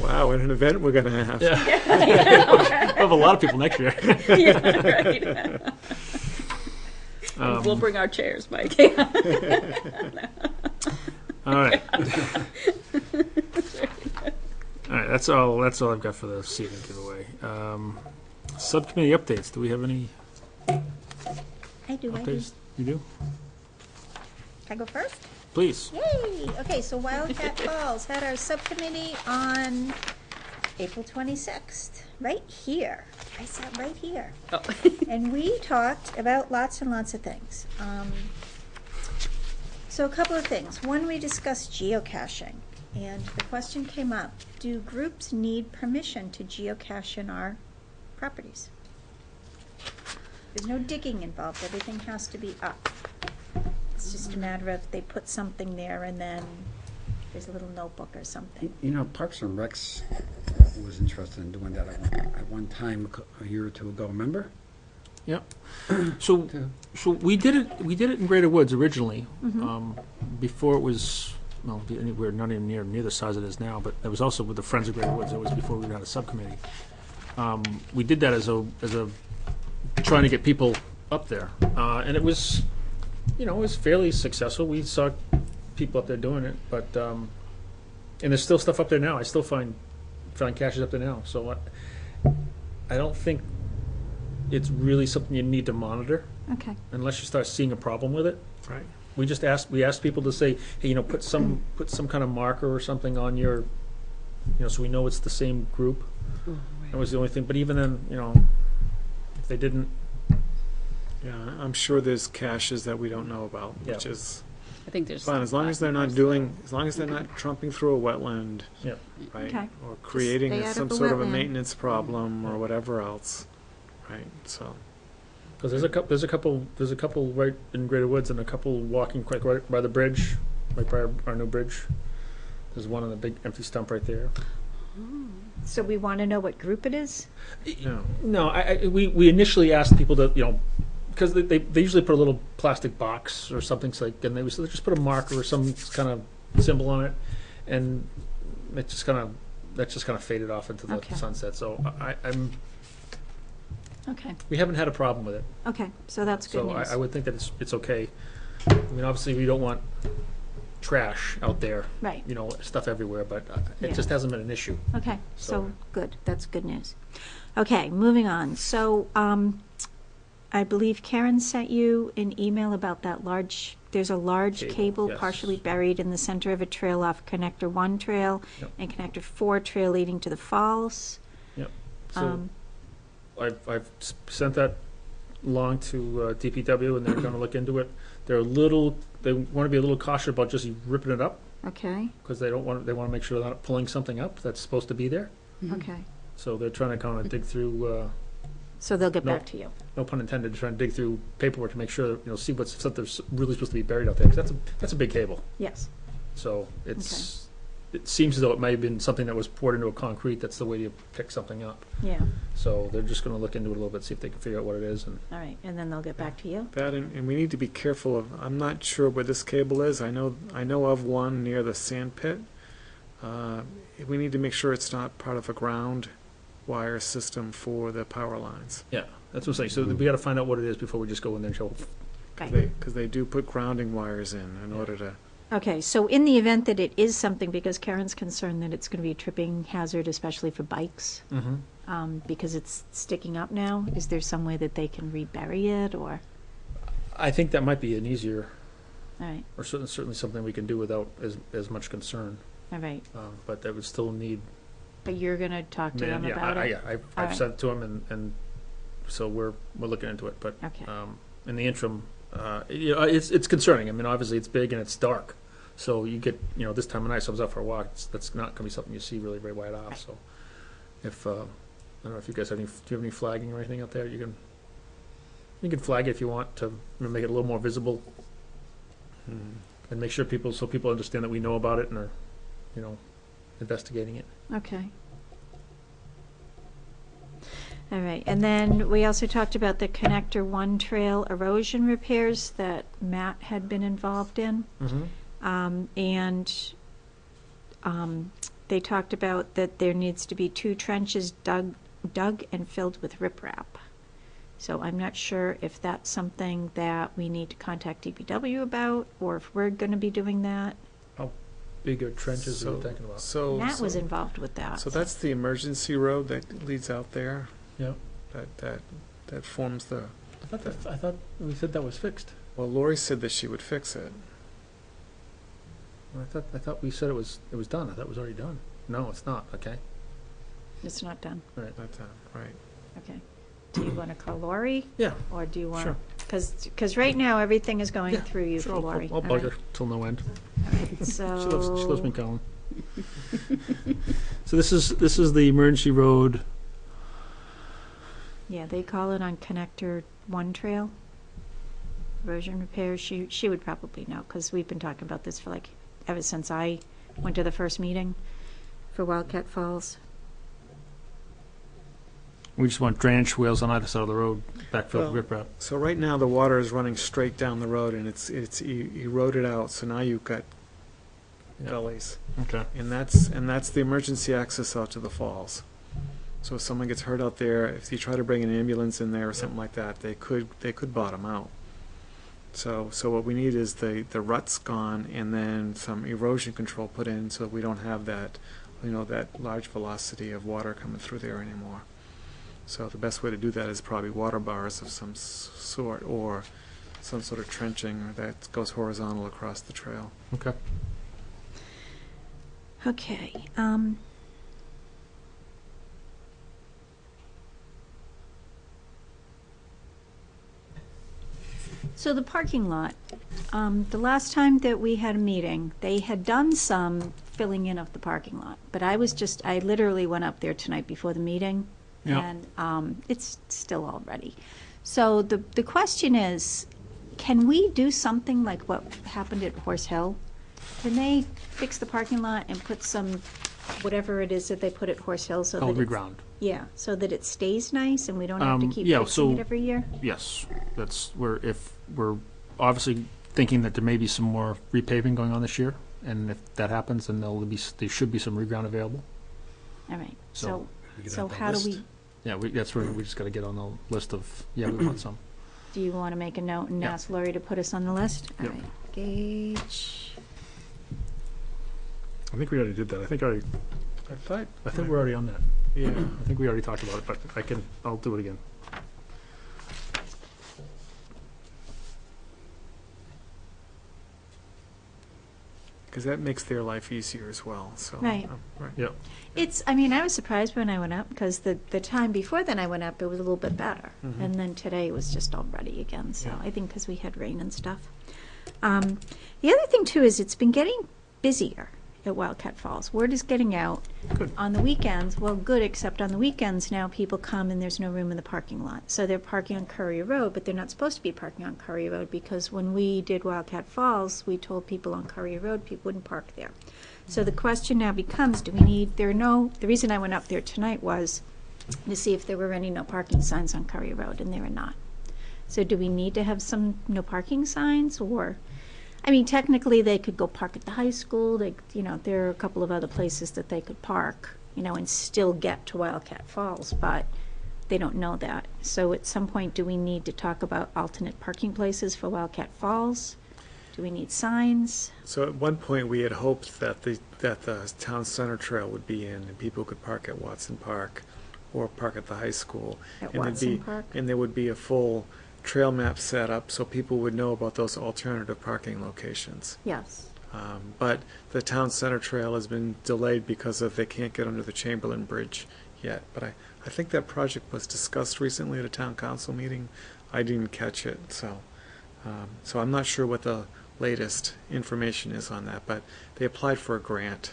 Wow, what an event we're going to have. I have a lot of people next year. Yeah, right. And we'll bring our chairs, Mike. All right. All right, that's all I've got for the season giveaway. Subcommittee updates. Do we have any I do. updates? You do? Can I go first? Please. Yay! Okay, so Wildcat Falls had our subcommittee on April 26th, right here. I sat right here. Oh. And we talked about lots and lots of things. So a couple of things. One, we discussed geocaching. And the question came up, do groups need permission to geocache in our properties? There's no digging involved. Everything has to be up. It's just a matter of they put something there and then there's a little notebook or something. Parks and Recs was interested in doing that at one time a year or two ago, remember? Yep. So we did it in Greater Woods originally, before it was anywhere not even near the size it is now. But it was also with the Friends of Greater Woods. It was before we had a subcommittee. We did that as a trying to get people up there, and it was it was fairly successful. We saw people up there doing it, but and there's still stuff up there now. I still find caches up there now. So I don't think it's really something you need to monitor Okay. unless you start seeing a problem with it. Right. We asked people to say, hey, put some kind of marker or something on your, so we know it's the same group. That was the only thing. But even then, if they didn't, Yeah, I'm sure there's caches that we don't know about, which Yeah. is I think there's fine, as long as they're not trumping through a wetland, yeah. right? Okay. Or creating stay out of some the sort of a wetland. maintenance problem or whatever else, right? So, Because there's a couple right in Greater Woods and a couple walking quite right by the bridge, right by our new bridge. There's one on the big empty stump right there. So we want to know what group it is? no. No, we initially asked people to, because they usually put a little plastic box or something, so and they would just put a marker or some kind of symbol on it, and that just kind of faded off into the Okay. sunset. So Okay. we haven't had a problem with it. Okay, so that's good So news. I would think that it's okay. I mean, obviously we don't want trash out there, Right. stuff everywhere, but Yeah. it just hasn't been an issue. Okay, so So- good. That's good news. Okay, moving on. So I believe Karen sent you an email about that there's a large Cable, cable yes. partially buried in the center of a trail off Connector 1 trail Yep. and Connector 4 trail leading to the falls. Yep. So Um, I've sent that along to DPW, and they're going to look into it. They want to be a little cautious about just ripping it up, Okay, because they want to make sure they're not pulling something up that's supposed to be there. okay. So they're trying to kind of dig through, So they'll get No. back to you. no pun intended, trying to dig through paperwork to make sure, see what's something's really supposed to be buried out there, because that's a big cable. Yes. So it seems as though it may have been something that was poured into a concrete. That's the way you pick something up. Yeah, So they're just going to look into it a little bit, see if they can figure out what it is. And all right, and then they'll get back to you? That, and we need to be careful of, I'm not sure where this cable is. I know of one near the sand pit. We need to make sure it's not part of a ground wire system for the power lines. yeah, that's what I'm saying. So we got to find out what it is before we just go in there and show. Right. Because they do put grounding wires in order to, Okay, so in the event that it is something, because Karen's concerned that it's going to be a tripping hazard, especially for bikes, because it's sticking up now, is there some way that they can rebury it, or? I think that might be an easier, All right, or certainly something we can do without as much concern. all right. But that would still need. But you're going to talk to them about it? I've Alright. sent it to them, and so we're looking into it. But Okay. in the interim, it's concerning. I mean, obviously it's big and it's dark, so you get this time of night. So I was out for a walk. That's not going to be something you see really very wide off. So if I don't know if you guys do you have any flagging or anything out there? You can flag it if you want to make it a little more visible and make sure people understand that we know about it and are investigating it. Okay. All right, and then we also talked about the Connector 1 trail erosion repairs that Matt had been involved in. And they talked about that there needs to be 2 trenches dug and filled with riprap. So I'm not sure if that's something that we need to contact DPW about, or if we're going to be doing that. Bigger trenches are you So- thinking about? so. Matt was so- involved with that. So that's the emergency road that leads out there? Yeah. That forms the, I thought we said that was fixed. well, Lori said that she would fix it. I thought we said it was done. I thought it was already done. No, it's not. Okay. It's not done. That time, right. Okay. Do you want to call Lori? Yeah. Or do you want? Sure. Because right now, everything is going Yeah, through you Sure, for Lori. I'll All bug right. her till no end. All right, so. She loves me calling. So this is the emergency road. Yeah, they call it on Connector 1 trail. Erosion repairs. She would probably know, because we've been talking about this for ever since I went to the first meeting for Wildcat Falls. We just want drainage swales on either side of the road, backfilled with riprap. So right now, the water is running straight down the road, and it's eroded out, so now you've got gullies. Okay. And that's the emergency access out to the falls. So if someone gets hurt out there, if you try to bring an ambulance in there or something like that, they could bottom out. So what we need is the ruts gone, and then some erosion control put in, so we don't have that, that large velocity of water coming through there anymore. So the best way to do that is probably water bars of some sort, or some sort of trenching that goes horizontal across the trail. Okay. Okay. So the parking lot, the last time that we had a meeting, they had done some filling in of the parking lot, but I literally went up there tonight before the meeting, Yeah. and it's still all ready. So the question is, can we do something like what happened at Horse Hill? Can they fix the parking lot and put some, whatever it is that they put at Horse Hill, so that Oh, it's- reground. yeah, so that it stays nice and we don't have to keep yeah, fixing so- it every year? Yes, that's if we're obviously thinking that there may be some more repaving going on this year, and if that happens, then there should be some reground available. All right, So- so how do we, Yeah, that's where we just got to get on the list of we want some. do you want to make a note and Yeah. ask Lori to put us on the list? All Yep. right, Gage, I think we already did that. I think we're already on that. Yeah. I think we already talked about it, but I'll do it again. because that makes their life easier as well, so. Right. Right. Yep. I mean, I was surprised when I went up, because the time before then I went up, it was a little bit better. Mhm. And then today it was just all ruddy again, so Yeah. I think because we had rain and stuff. The other thing too is it's been getting busier at Wildcat Falls. Word is getting out. Good. On the weekends, well, good, except on the weekends now people come and there's no room in the parking lot. So they're parking on Courier Road, but they're not supposed to be parking on Courier Road, because when we did Wildcat Falls, we told people on Courier Road people wouldn't park there. So the question now becomes, the reason I went up there tonight was to see if there were any no parking signs on Courier Road, and there are not. So do we need to have some no parking signs, or, I mean, technically they could go park at the high school, there are a couple of other places that they could park, and still get to Wildcat Falls, but they don't know that. So at some point, do we need to talk about alternate parking places for Wildcat Falls? Do we need signs? So at one point, we had hoped that the town center trail would be in, and people could park at Watson Park or park at the high school. At And there'd Watson be- Park? And there would be a full trail map set up so people would know about those alternative parking locations. Yes. But the town center trail has been delayed because they can't get under the Chamberlain Bridge yet. But I think that project was discussed recently at a town council meeting. I didn't catch it, so I'm not sure what the latest information is on that, but they applied for a grant,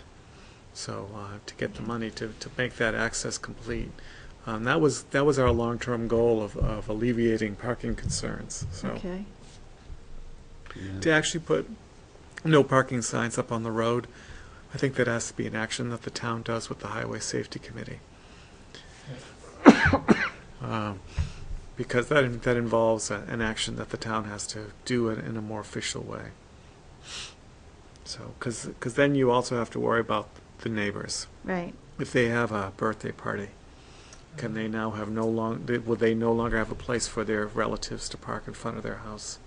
so to get the money to make that access complete. That was our long-term goal of alleviating parking concerns. So Okay. to actually put no parking signs up on the road, I think that has to be an action that the town does with the Highway Safety Committee. Because that involves an action that the town has to do it in a more official way. So, because then you also have to worry about the neighbors. Right. If they have a birthday party, can they now have will they no longer have a place for their relatives to park in front of their house?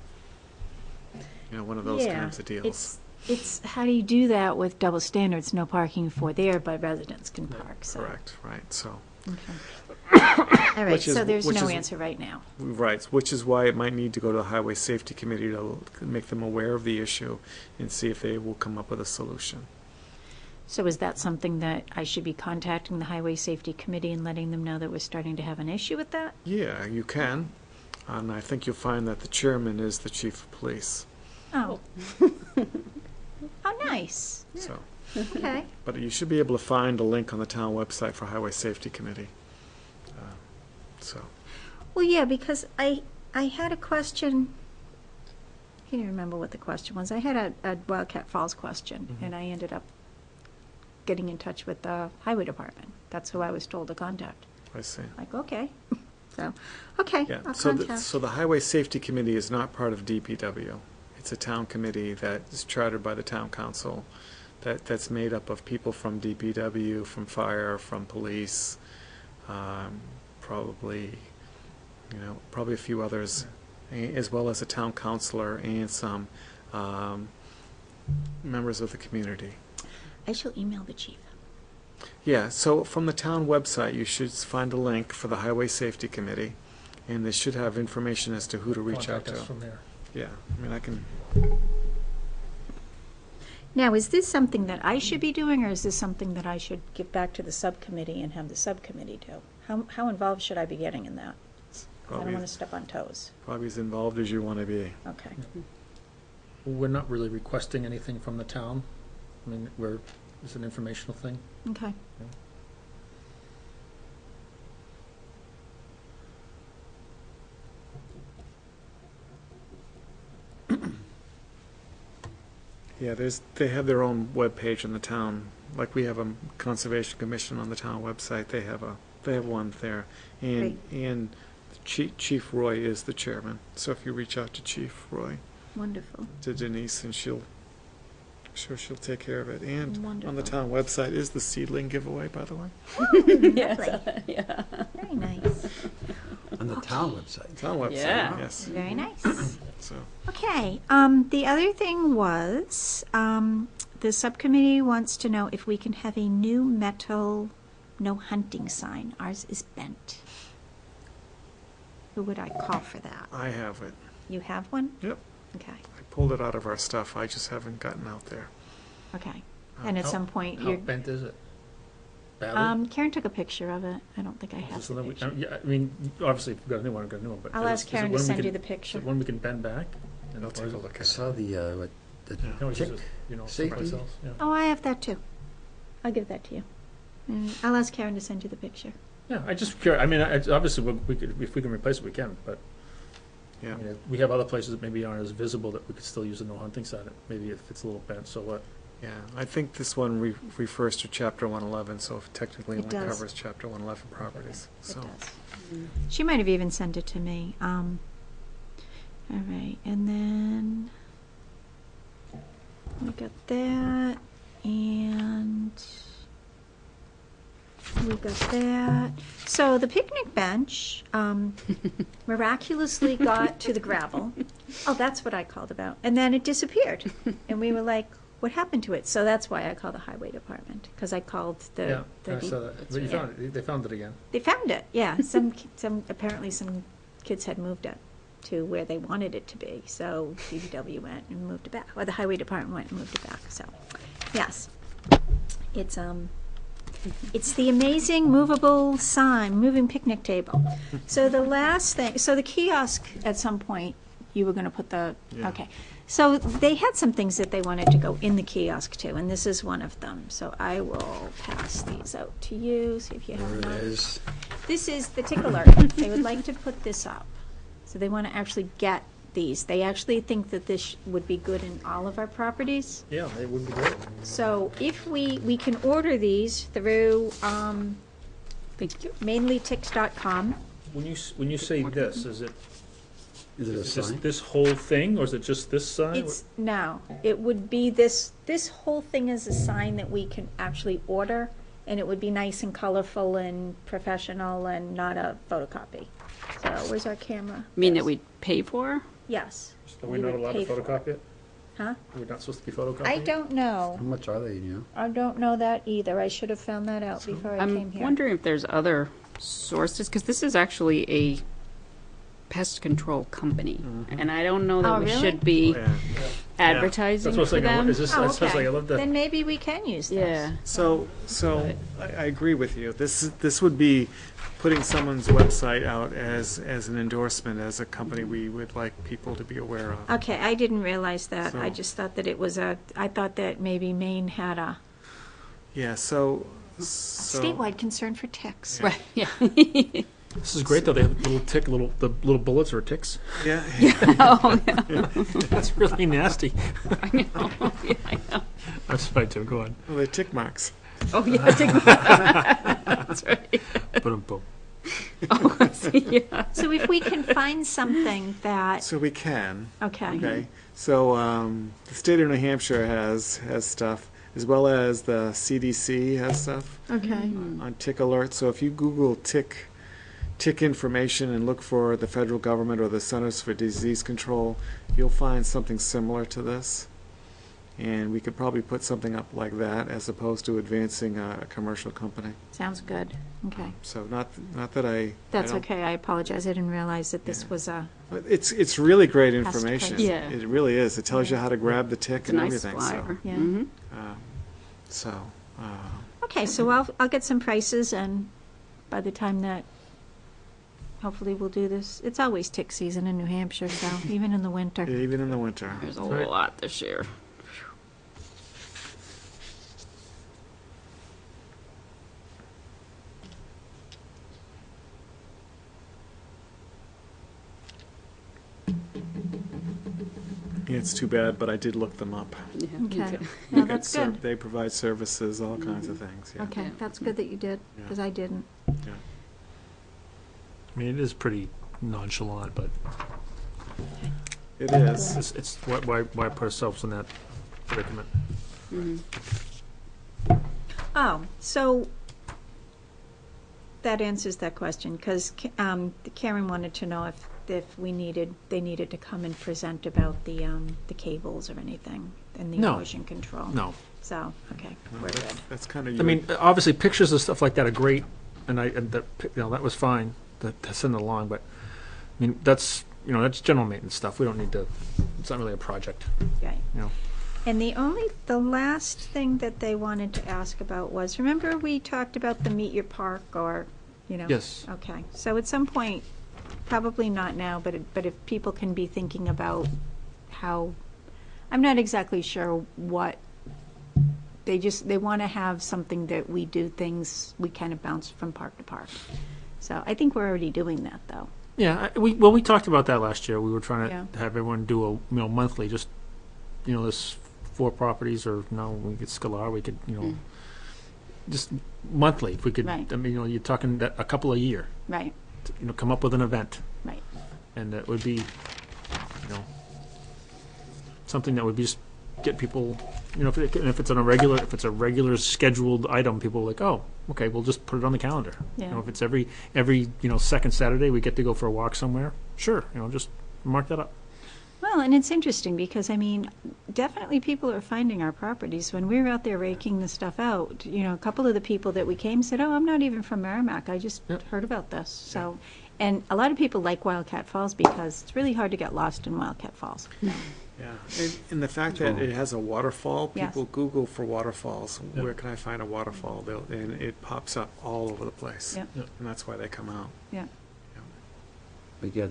One of those kinds of deals. It's how do you do that with double standards, no parking for there, but residents can park, so. Correct, right, so. Okay. All right, Which is- so there's which no is- answer right now. Right, which is why it might need to go to the Highway Safety Committee to make them aware of the issue and see if they will come up with a solution. So is that something that I should be contacting the Highway Safety Committee and letting them know that we're starting to have an issue with that? Yeah, you can, and I think you'll find that the chairman is the chief of police, Oh. Oh, nice. so. Okay. But you should be able to find a link on the town website for Highway Safety Committee. So, Well, yeah, because I had a question. I can't even remember what the question was. I had a Wildcat Falls question, Mhm. and I ended up getting in touch with the Highway Department. That's who I was told to contact. I see. Like, okay. So, okay, Yeah, I'll so contact. so the Highway Safety Committee is not part of DPW. It's a town committee that is chartered by the town council, that's made up of people from DPW, from fire, from police, probably a few others, as well as a town councilor and some members of the community. I shall email the chief. Yeah, so from the town website, you should find a link for the Highway Safety Committee, and they should have information as to who to reach out Contact us to. from there. Yeah, I mean, I can, Now, is this something that I should be doing, or is this something that I should give back to the subcommittee and have the subcommittee do? How involved should I be getting in that? I don't probably, want to step on toes. probably as involved as you want to be. Okay. We're not really requesting anything from the town. I mean, it's an informational thing. Okay. Yeah, they have their own webpage in the town, like we have a Conservation Commission on the town website, they have one there. And Chief Roy is the chairman, so if you reach out to Chief Roy, Wonderful. to Denise, and I'm sure she'll take care of it. And on the Wonderful. town website is the seedling giveaway, by the way. Lovely. Yeah. Very nice. On the town website. Town website, Yeah. yes. Very nice. So, Okay, the other thing was, the subcommittee wants to know if we can have a new metal no hunting sign. Ours is bent. Who would I call for that? I have it. You have one? Yep. Okay. I pulled it out of our stuff, I just haven't gotten out there. Okay. And at some point, How you're, bent is it? Badly? Karen took a picture of it. I don't think I Is have this the one that we- picture. yeah, I mean, obviously, if we've got a new one, we've got a new one, but. I'll ask Karen to send you the Is picture. it one we can bend back? And I'll take a look I at it. saw the No, it's tick just, you know, safety. someplace else, yeah. Oh, I have that too. I'll give that to you. I'll ask Karen to send you the picture. Yeah, I just curious, I mean, obviously, we could, if we can replace it, we can, but, Yeah. I mean, we have other places that maybe aren't as visible that we could still use the no hunting sign, maybe if it's a little bent, so what? Yeah, I think this one refers to Chapter 111, so technically It only does. covers Chapter 111 properties. It So, does. She might have even sent it to me. All right, and then we got that, and we got that. So the picnic bench miraculously got to the gravel. Oh, that's what I called about. And then it disappeared. And we were like, what happened to it? So that's why I called the highway department, because I called Yeah, the I saw that, but you yeah. found it, they found it again. They found it, yeah. Apparently some kids had moved it to where they wanted it to be. So DPW went and moved it back, or the highway department went and moved it back. So, yes, it's the amazing movable sign, moving picnic table. So the last thing, so the kiosk at some point, you were going to put the, Yeah. okay. So they had some things that they wanted to go in the kiosk too, and this is one of them. So I will pass these out to you, see if you have There it enough. is. This is the tick alert. They would like to put this up. So they want to actually get these. They actually think that this would be good in all of our properties. Yeah, it would be great. So if we can order these through Thank you. mainlyticks.com. When you say this, is it, Is it a is this, sign? this whole thing, or is it just this side? It's, no, it would be this whole thing is a sign that we can actually order, and it would be nice and colorful and professional and not a photocopy. So where's our camera? Mean that Yes. we'd pay for? Yes. Are we we not would allowed to pay for photocopy it? Huh? We're not supposed to be photocopying? I don't know. How much are they, you know? I don't know that either. I should have found that out before I came I'm here. wondering if there's other sources, because this is actually a pest control company, and I don't know that Oh, we really? should be yeah. advertising That's what I was for thinking, them. is this, Oh, I was like, okay. I love that. Then maybe we can use this. Yeah. So I agree with you. This would be putting someone's website out as an endorsement, as a company we would like people to be aware of. Okay, I didn't realize that. I So- just thought that it was I thought that maybe Maine had a Yeah, so statewide concern for ticks. Right, yeah. This is great, though, they have the little bullets or ticks. Yeah, Oh, yeah, That's really nasty. I know. Yeah, I know. That's right, Tim, go on. well, they're tick marks. Oh, yeah. That's right. Boom. Oh, I see, yeah. So if we can find something that, So we can. okay. Okay, so the state of New Hampshire has stuff, as well as the CDC has stuff Okay. on tick alert. So if you Google tick information and look for the federal government or the Centers for Disease Control, you'll find something similar to this. And we could probably put something up like that as opposed to advancing a commercial company. Sounds good. Okay. So not that I That's don't- okay. I apologize. I didn't realize that this Yeah. was a, But it's really great Pest information. place. Yeah. It really is. It tells you how to grab the tick It's a and nice everything. flyer. Yeah. Mhm. So okay, so I'll get some prices, and by the time that, hopefully we'll do this. It's always tick season in New Hampshire, so even in the winter. even in the winter. There's a Right. lot this year. Yeah, it's too bad, but I did look them up. Yeah, me Okay. too. No, that's good. They provide services, all kinds of things. Yeah. Okay, that's good that you did, Yeah. because I didn't. Yeah. I mean, it is pretty nonchalant, but It is. it's why put ourselves in that predicament? Oh, so that answers that question, because Karen wanted to know if they needed to come and present about the cables or anything and the No. erosion control. No. So, okay, we're good. That's kind of. I mean, obviously, pictures of stuff like that are great, and that was fine to send along, but, I mean, that's general maintenance stuff. We don't need to, it's not really a project, Right. you know. And the last thing that they wanted to ask about was, remember we talked about the Meet Your Park or, Yes. Okay, so at some point, probably not now, but if people can be thinking about how, I'm not exactly sure what, they want to have something that we do things, we kind of bounce from park to park. So I think we're already doing that, though. Yeah, we talked about that last year. We were trying Yeah. to have everyone do a monthly, just there's 4 properties, or we could Scalar, we could just monthly. If we could, Right. I mean, you're talking that a couple a year. Right, Come up with an event, right. and it would be something that would be just get people. If it's if a regular scheduled item, people are like, oh, okay, we'll just put it on the calendar. Yeah. If it's every second Saturday we get to go for a walk somewhere, sure, just mark that up. Well, and it's interesting because, definitely people are finding our properties. When we were out there raking the stuff out, a couple of the people that we came said, oh, I'm not even from Merrimack. I just Yep. heard about this. So, and a lot of people like Wildcat Falls because it's really hard to get lost in Wildcat Falls. Yeah, and the fact that it has a waterfall, Yes. people Google for waterfalls. Yep. Where can I find a waterfall? And it pops up all over the place. Yep. Yep. And that's why they come out. Yeah. But yeah,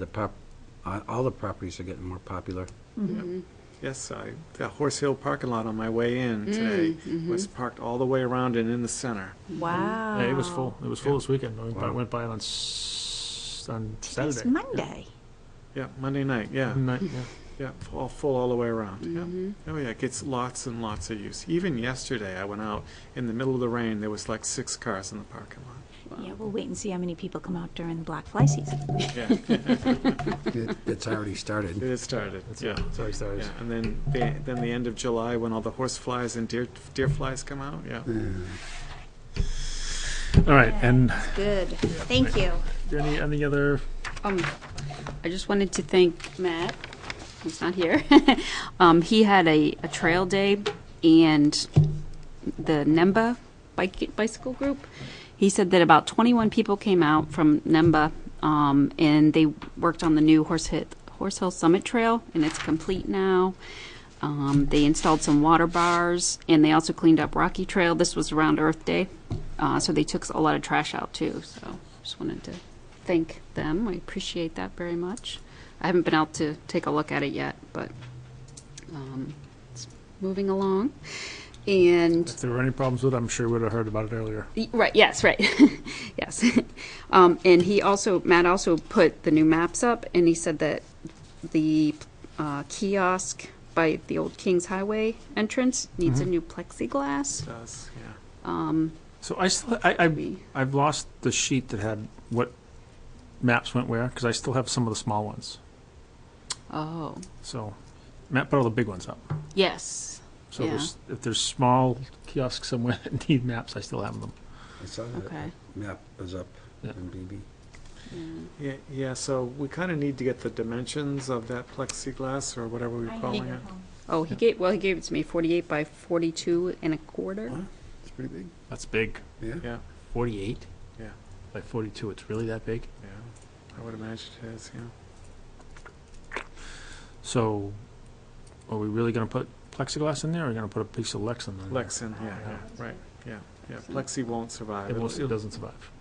all the properties are getting more popular. Yes, the Horse Hill parking lot on my way in today was parked all the way around and in the center. Wow. Yeah, it was full. It was full this weekend. I Wow. went by it on on Saturday. It's Monday. Yeah, Monday night, yeah. Night, yeah. Yeah, all full all the way around. Yeah. Oh yeah, it gets lots and lots of use. Even yesterday, I went out in the middle of the rain. There was like 6 cars in the parking lot. Yeah, we'll wait and see how many people come out during the Black Fly season. Yeah, It's already started. it started. Yeah, Sorry, sorry. yeah. And then the end of July when all the horse flies and deer flies come out. Yeah. All right, and Good. Thank you. any other? I just wanted to thank Matt, who's not here. He had a trail day, and the NEMBA bicycle group, he said that about 21 people came out from NEMBA, and they worked on the new Horse Hill Summit Trail, and it's complete now. They installed some water bars, and they also cleaned up Rocky Trail. This was around Earth Day, so they took a lot of trash out too. So just wanted to thank them. I appreciate that very much. I haven't been out to take a look at it yet, but it's moving along. And If there were any problems with it, I'm sure we would have heard about it earlier. right, yes, right, yes. And Matt also put the new maps up, and he said that the kiosk by the old Kings Highway entrance needs a new plexiglass. It does. Yeah. So I've lost the sheet that had what maps went where, because I still have some of the small ones. Oh, So Matt put all the big ones up. yes. So Yeah. if there's small kiosks somewhere that need maps, I still have them. I saw that. Okay. Map was up Yeah. in BB. Yeah, so we kind of need to get the dimensions of that plexiglass or whatever we're calling it. Oh, he gave it to me, 48 by 42 and a quarter. What? It's pretty big. That's big. Yeah. Yeah, 48 yeah, by 42. It's really that big. yeah. I would imagine it is, yeah. So are we really going to put plexiglass in there, or are we going to put a piece of Lex in there? Lexan, yeah, right, yeah. Plexi won't survive. It doesn't survive.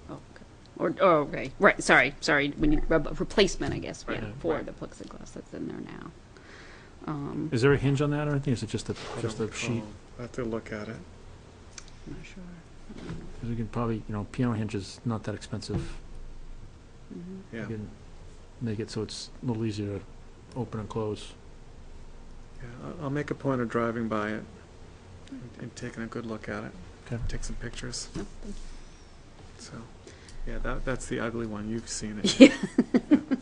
Oh, okay. Okay, right, sorry, we need a replacement, I guess, Right, yeah, for right. the plexiglass that's in there now. Is there a hinge on that or anything? Is it just a I don't sheet? recall. I have to look at it. I'm not sure. 'Cause we could probably, piano hinge is not that expensive. Yeah, You can make it so it's a little easier to open and close. yeah. I'll make a point of driving by it and taking a good look at it. Okay. Take some pictures. No, thank So, yeah, that's the ugly one. You've seen it. you.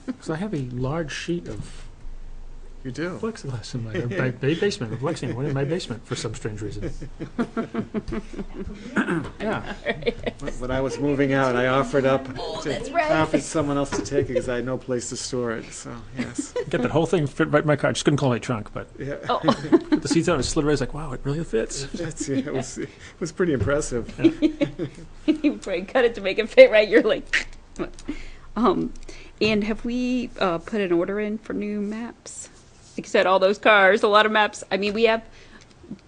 Because I have a large sheet of You do. plexiglass in my basement, of Lexington, one in my basement for some strange reason. Yeah. When I was moving out, I offered up that's right. offered someone else to take it because I had no place to store it. So yes, Get that whole thing fit right in my car. I just couldn't call it my trunk, but yeah. Oh, put the seats out and it slid right. I was like, wow, it really fits. It was pretty impressive. you probably cut it to make it fit right. You're like, and have we put an order in for new maps? Like you said, all those cars, a lot of maps. I mean, we have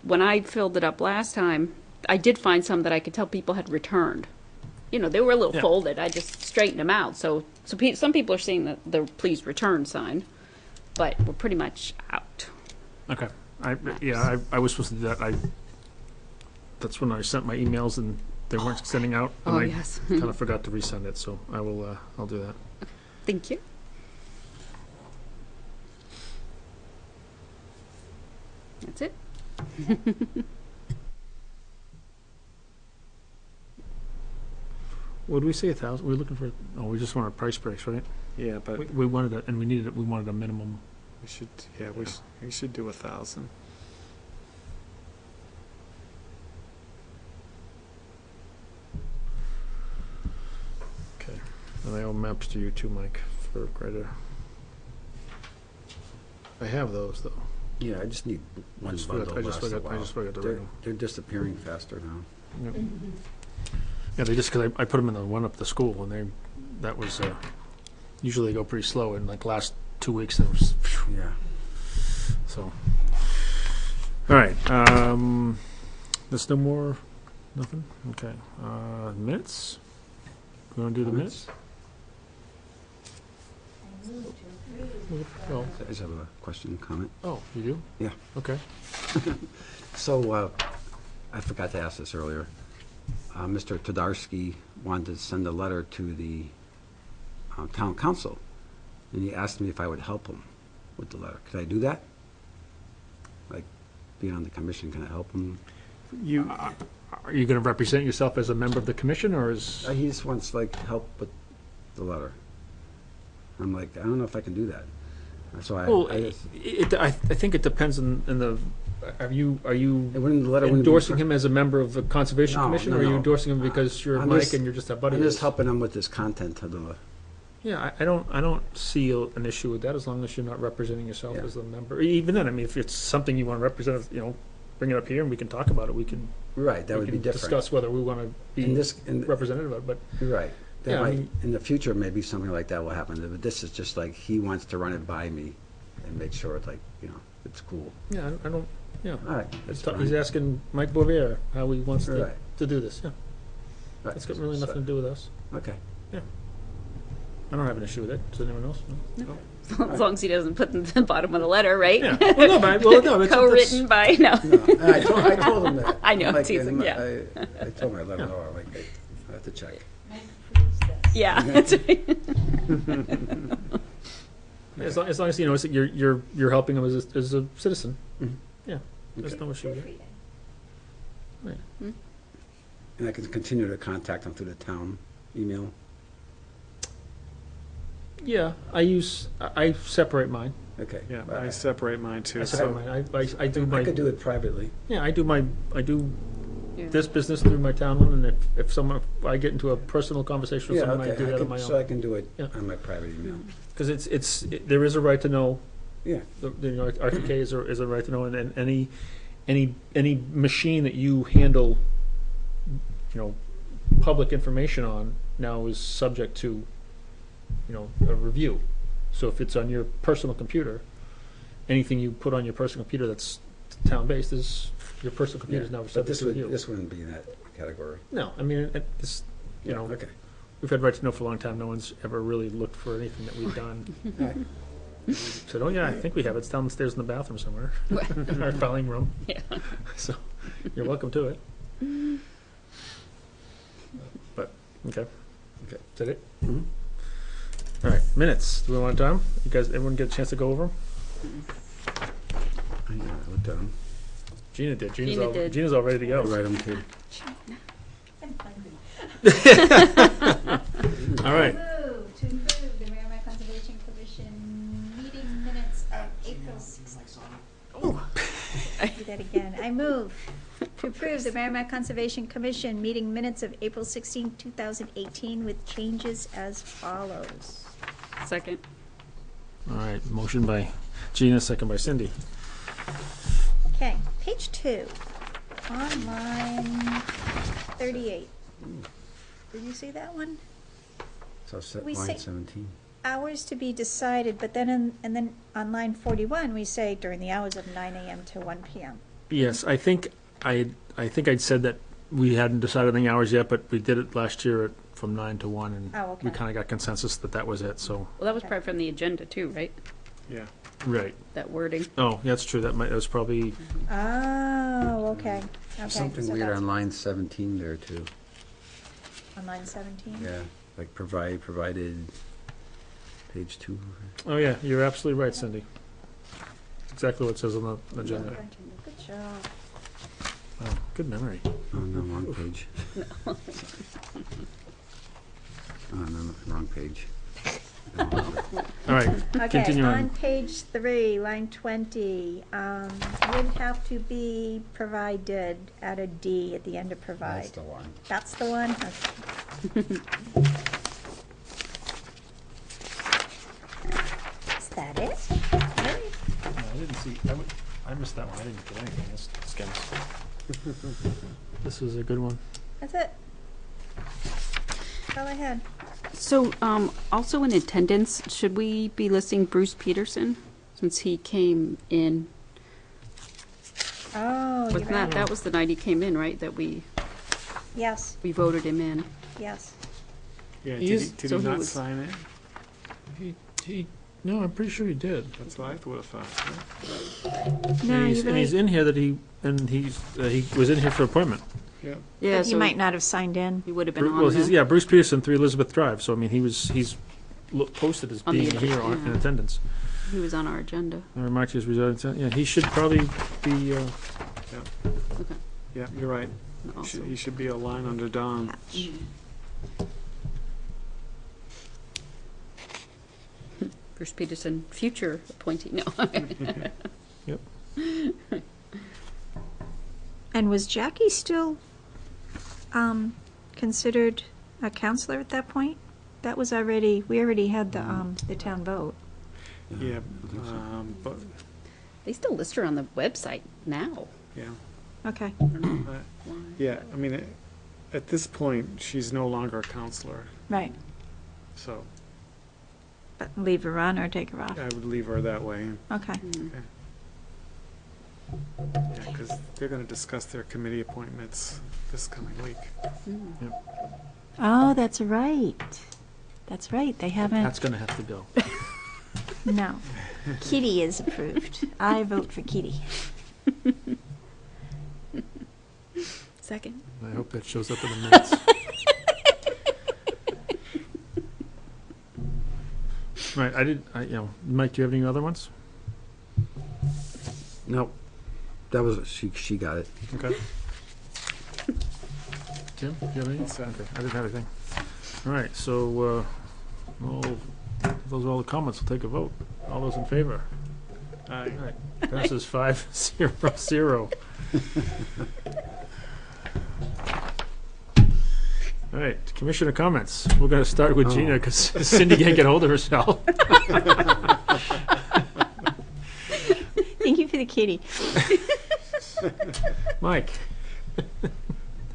when I filled it up last time, I did find some that I could tell people had returned. You know, they were a little Yeah. folded. I just straightened them out. So some people are seeing the please return sign, but we're pretty much out. Okay. I was supposed to do that. That's when I sent my emails and they weren't sending out. And Oh, I yes. kind of forgot to resend it, so I'll do that. Thank you. That's it. What did we say, 1,000? We were looking for, we just wanted price breaks, right? Yeah, but We wanted and we wanted a minimum. we should, yeah, we should do 1,000. Okay. And I owe maps to you too, Mike, for greater. I have those, though. Yeah, I just need one I just bundle forgot- I just last a forgot- I while. just forgot to They're- bring 'em. They're disappearing faster now. Yep. Yeah, they just, because I put them in the one up at the school, and that was, usually they go pretty slow, and like last 2 weeks, there was, Yeah. so. All right, there's no more, nothing? Okay, minutes? You want to do the minutes? Oh, I just have a question, comment. oh, you do? Yeah. Okay. So, I forgot to ask this earlier. Mr. Todarsky wanted to send a letter to the town council, and he asked me if I would help him with the letter. Could I do that? Like, being on the commission, can I help him? You, are you going to represent yourself as a member of the commission, or as? He just wants, like, help with the letter. I'm like, I don't know if I can do that. So Well, I just- I think it depends on the, are you it wouldn't, the letter wouldn't be endorsing per- him as a member of the Conservation No, Commission, no, or are you no. endorsing him because you're I'm Mike just- and you're just a buddy? I'm of just his? helping him with this content of the, Yeah, I don't see an issue with that as long as you're not representing yourself Yeah. as a member. Even then, I mean, if it's something you want to represent, bring it up here and we can talk about it. We can right, that we would be can different. discuss whether we want to In be this, in, representative of it. But you're right. That Yeah, I might, mean- in the future, maybe something like that will happen. But this is just like, he wants to run it by me and make sure, like, it's cool. yeah, I don't. Yeah, All right, that's fine. he's asking Mike Bouvier how he wants Right. to do this. Yeah, Right. it's got really nothing to do with us. Okay. I don't have an issue with it. Does anyone else? No. As long as he doesn't put in the bottom of the letter, right? Yeah. Well, no, but, well, no, it's Co-written by, no. No, I told him that. I know, Like, teasing, in my- yeah. I told him I let him know, like, I have to check. Yeah, that's right. As long as it's that you're helping him as a citizen. Mhm. Yeah, there's Okay. no issue with it. And I can continue to contact him through the town email. Yeah, I separate mine. Okay. Yeah, All I right. separate mine I too. separate So mine. I do my. I could do it privately. Yeah, I do Yeah. this business through my town one, and if I get into a personal conversation with Yeah, someone, I okay. do that on my So I own. can do it Yeah. on my private email. Because there is a right to know. Yeah. RTK is a right to know, and any machine that you handle, public information on now is subject to, a review. So if it's on your personal computer, anything you put on your personal computer that's town-based is, your personal computer is now But subject to review. this wouldn't be in that category. No, I mean, this, Okay. we've had right to know for a long time. No one's ever really looked for anything that we've done. All right. Said, oh yeah, I think we have it. It's downstairs in the bathroom somewhere, in our filing room. Yeah. So you're welcome to it. But, okay. Okay. Is that it? Mhm. All right, minutes. Do we want time? You guys, everyone get a chance to go over them? I looked at them. Gina did. Gina did. Gina's all ready to I go. write them too. All right. Move to approve the Merrimack Conservation Commission meeting minutes of April 16th. Do that again. I move to approve the Merrimack Conservation Commission meeting minutes of April 16, 2018 with changes as follows. Second. All right, motion by Gina, second by Cindy. Okay, page 2, on line 38. Did you see that one? So set We line say- 17. Hours to be decided, but then and then on line 41, we say during the hours of 9 a.m. to 1 p.m. Yes, I think I'd said that we hadn't decided on the hours yet, but we did it last year from 9 to 1, and Oh, we okay. kind of got consensus that that was it, so. Well, that was probably from the agenda too, right? Yeah. Right. That wording. Oh, that's true, that was probably, Oh, okay, okay. Something so weird that's on line 17 there too. On line 17? Yeah, like provided, page 2. oh yeah, you're absolutely right, Cindy. Exactly what it says on the agenda. Good job. Wow, good memory. Oh, no, wrong page. Oh, no, wrong page. All right, Okay, continue on on. page 3, line 20, would have to be provided, add a D at the end of provide. That's the one. That's the one? Okay. Is that it? Really? No, I didn't see, I missed that one, I didn't get anything, this skims. This was a good one. That's it. That's all I had. So, also in attendance, should we be listing Bruce Peterson, since he came in? Oh, you're Wasn't that, right. that was the night he came in, right, that we Yes, voted him in? yes. Yeah, He did is- he so he not was- sign it? No, I'm pretty sure he did. That's what I would have thought. No, And you're he's right. in here that he was in here for appointment. Yeah. Yeah, But he might not have signed in. He would have been on Well, the. yeah, Bruce Peterson, 3 Elizabeth Drive, so I mean, he's posted as On the being agenda, here in yeah. attendance. He was on our agenda. I remarked he was residing, yeah, he should probably be, Okay. Yeah, you're right. Also. He should be a line under Don. Bruce Peterson, future appointee. No. And was Jackie still considered a counselor at that point? That was already, we already had the town vote. Yeah, I think so. but, They still list her on the website now. yeah. Okay. I don't know Uh, why. Yeah, I mean, at this point, she's no longer a counselor, Right. so But leave her on or take her off? I would leave her that way. Okay. Mm. Yeah, because they're going to discuss their committee appointments this coming week. Mm. Oh, that's right. That's right. They haven't. that's gonna have to go. No. Kitty is approved. I vote for Kitty. Second. I hope that shows up in the minutes. Right, Mike, do you have any other ones? Nope. That was, she got it. Okay. Tim, do you have any? So- Okay, I didn't have anything. All right, so, those are all the comments, we'll take a vote. All those in favor? Aye. All right, passes 5-0. All right, commissioner comments. We're gonna start with Gina, because Cindy can't get hold of herself. Thank you for the kitty. Mike?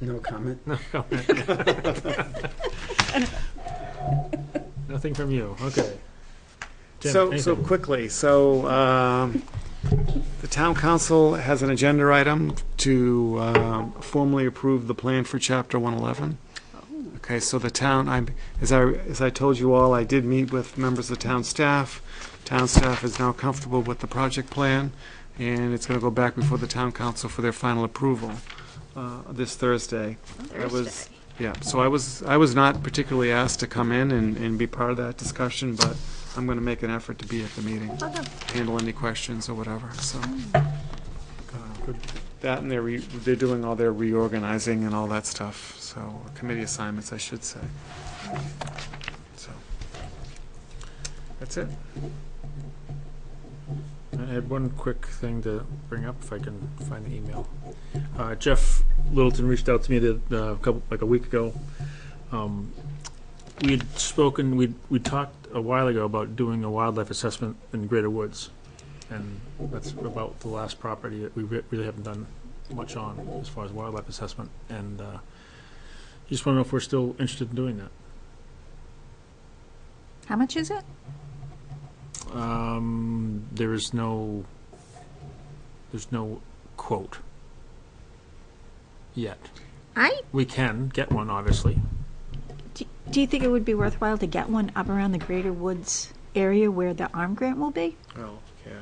No comment? No comment. Nothing from you, okay. Tim, So anything? quickly, the town council has an agenda item to formally approve the plan for chapter 111. Okay, so the town, as I told you all, I did meet with members of town staff. Town staff is now comfortable with the project plan, and it's going to go back before the town council for their final approval this Thursday. Thursday. Yeah, so I was not particularly asked to come in and be part of that discussion, but I'm going to make an effort to be at the meeting, handle any questions or whatever, so. That and they're doing all their reorganizing and all that stuff, so, committee assignments, I should say. So, that's it. I had one quick thing to bring up, if I can find the email. Jeff Littleton reached out to me a week ago. We had spoken, we talked a while ago about doing a wildlife assessment in Greater Woods. And that's about the last property that we really haven't done much on as far as wildlife assessment. And just want to know if we're still interested in doing that. How much is it? There's no quote yet. I, We can get one, obviously. do you think it would be worthwhile to get one up around the Greater Woods area where the ARM grant will be? Oh, yeah.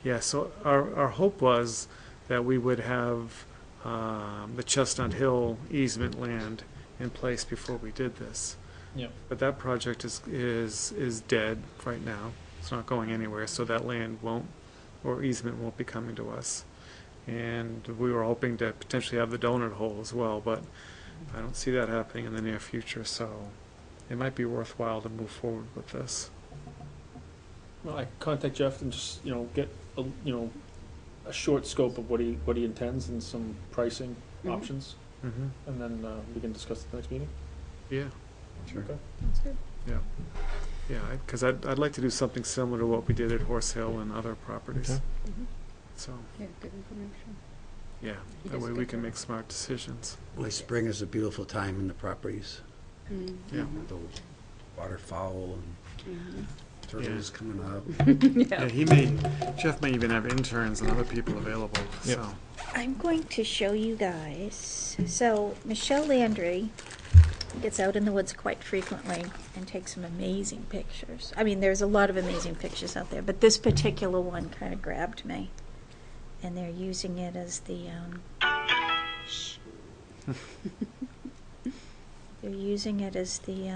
Yeah, so our hope was that we would have the Chestnut Hill easement land in place before we did this. Yep. But that project is dead right now. It's not going anywhere, so that land won't, or easement won't be coming to us. And we were hoping to potentially have the donut hole as well, but I don't see that happening in the near future, so it might be worthwhile to move forward with this. Well, I contact Jeff and just, get a short scope of what he intends and some pricing Mhm. options, Mm-hmm. and then we can discuss at the next meeting. Yeah. Sure. Okay. Yeah, yeah, because I'd like to do something similar to what we did at Horse Hill and other properties. Okay. So, Yeah, good information. yeah, that way we can make smart decisions. Boy, spring is a beautiful time in the properties. Mm. Yeah. The waterfowl and turtles coming up. Yeah, Jeff may even have interns and other people available, Yep. so. I'm going to show you guys. So Michelle Landry gets out in the woods quite frequently and takes some amazing pictures. I mean, there's a lot of amazing pictures out there, but this particular one kind of grabbed me. And they're using it as the, shh. They're using it as the,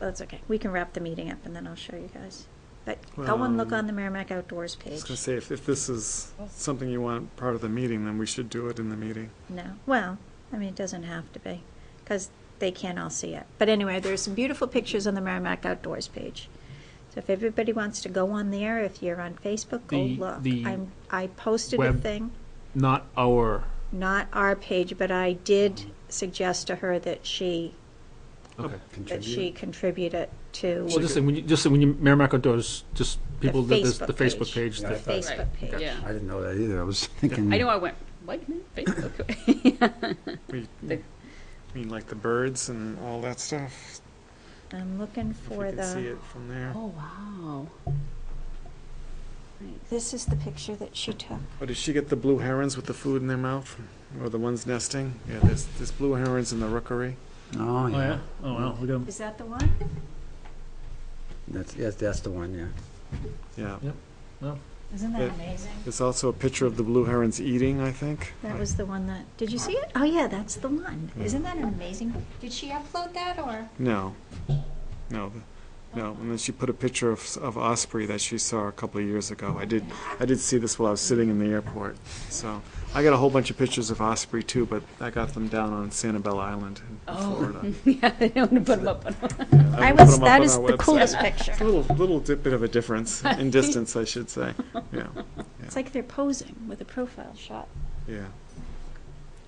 well, it's okay. We can wrap the meeting up and then I'll show you guys. But go and look on the Merrimack Outdoors I was page. gonna say, if this is something you want part of the meeting, then we should do it in the meeting. No, well, I mean, it doesn't have to be, because they can't all see it. But anyway, there's some beautiful pictures on the Merrimack Outdoors page. So if everybody wants to go on there, if you're on Facebook, go look. I posted a web- thing, Not our, not our page, but I did suggest to her that she okay. contribute it to Well, just say when you Merrimack Outdoors, just people, there's the Facebook Facebook page. Yeah, the that- Facebook page. Yeah. I didn't know that either. I was thinking. I know I went, wait a minute, Facebook. We, The- I mean, like the birds and all that stuff, I'm looking if for we can see the, it from there. Oh, wow. Nice. this is the picture that she took. Oh, did she get the blue herons with the food in their mouth? Or the ones nesting? Yeah, there's blue herons in the rookery. Oh, yeah. Oh, wow, we got Is that the one? That's the one, yeah. Yeah. Isn't It- that amazing? There's also a picture of the blue herons eating, I think. That was the one that, did you see it? Oh, yeah, that's the one. Isn't that an amazing? Did she upload that, or? No. No. And then she put a picture of osprey that she saw a couple of years ago. I did see this while I was sitting in the airport. So I got a whole bunch of pictures of osprey too, but I got them down on Sanibel Island in Florida. Yeah, they don't want to put them up on. That is the coolest picture. It's a little bit of a difference in distance, I should say. Yeah. It's like they're posing with a profile shot. Yeah.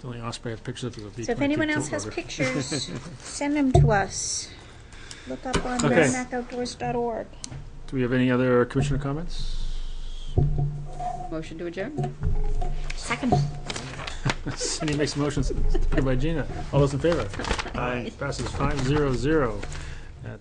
the only osprey has pictures of the V-22 So if anyone else has loader. pictures, send them to us. Look up on Okay. merrimackoutdoors.org. Do we have any other commissioner comments? Motion to adjourn? Second. Cindy makes a motion, seconded by Gina. All those in favor? Aye. Passes 5-0-0 at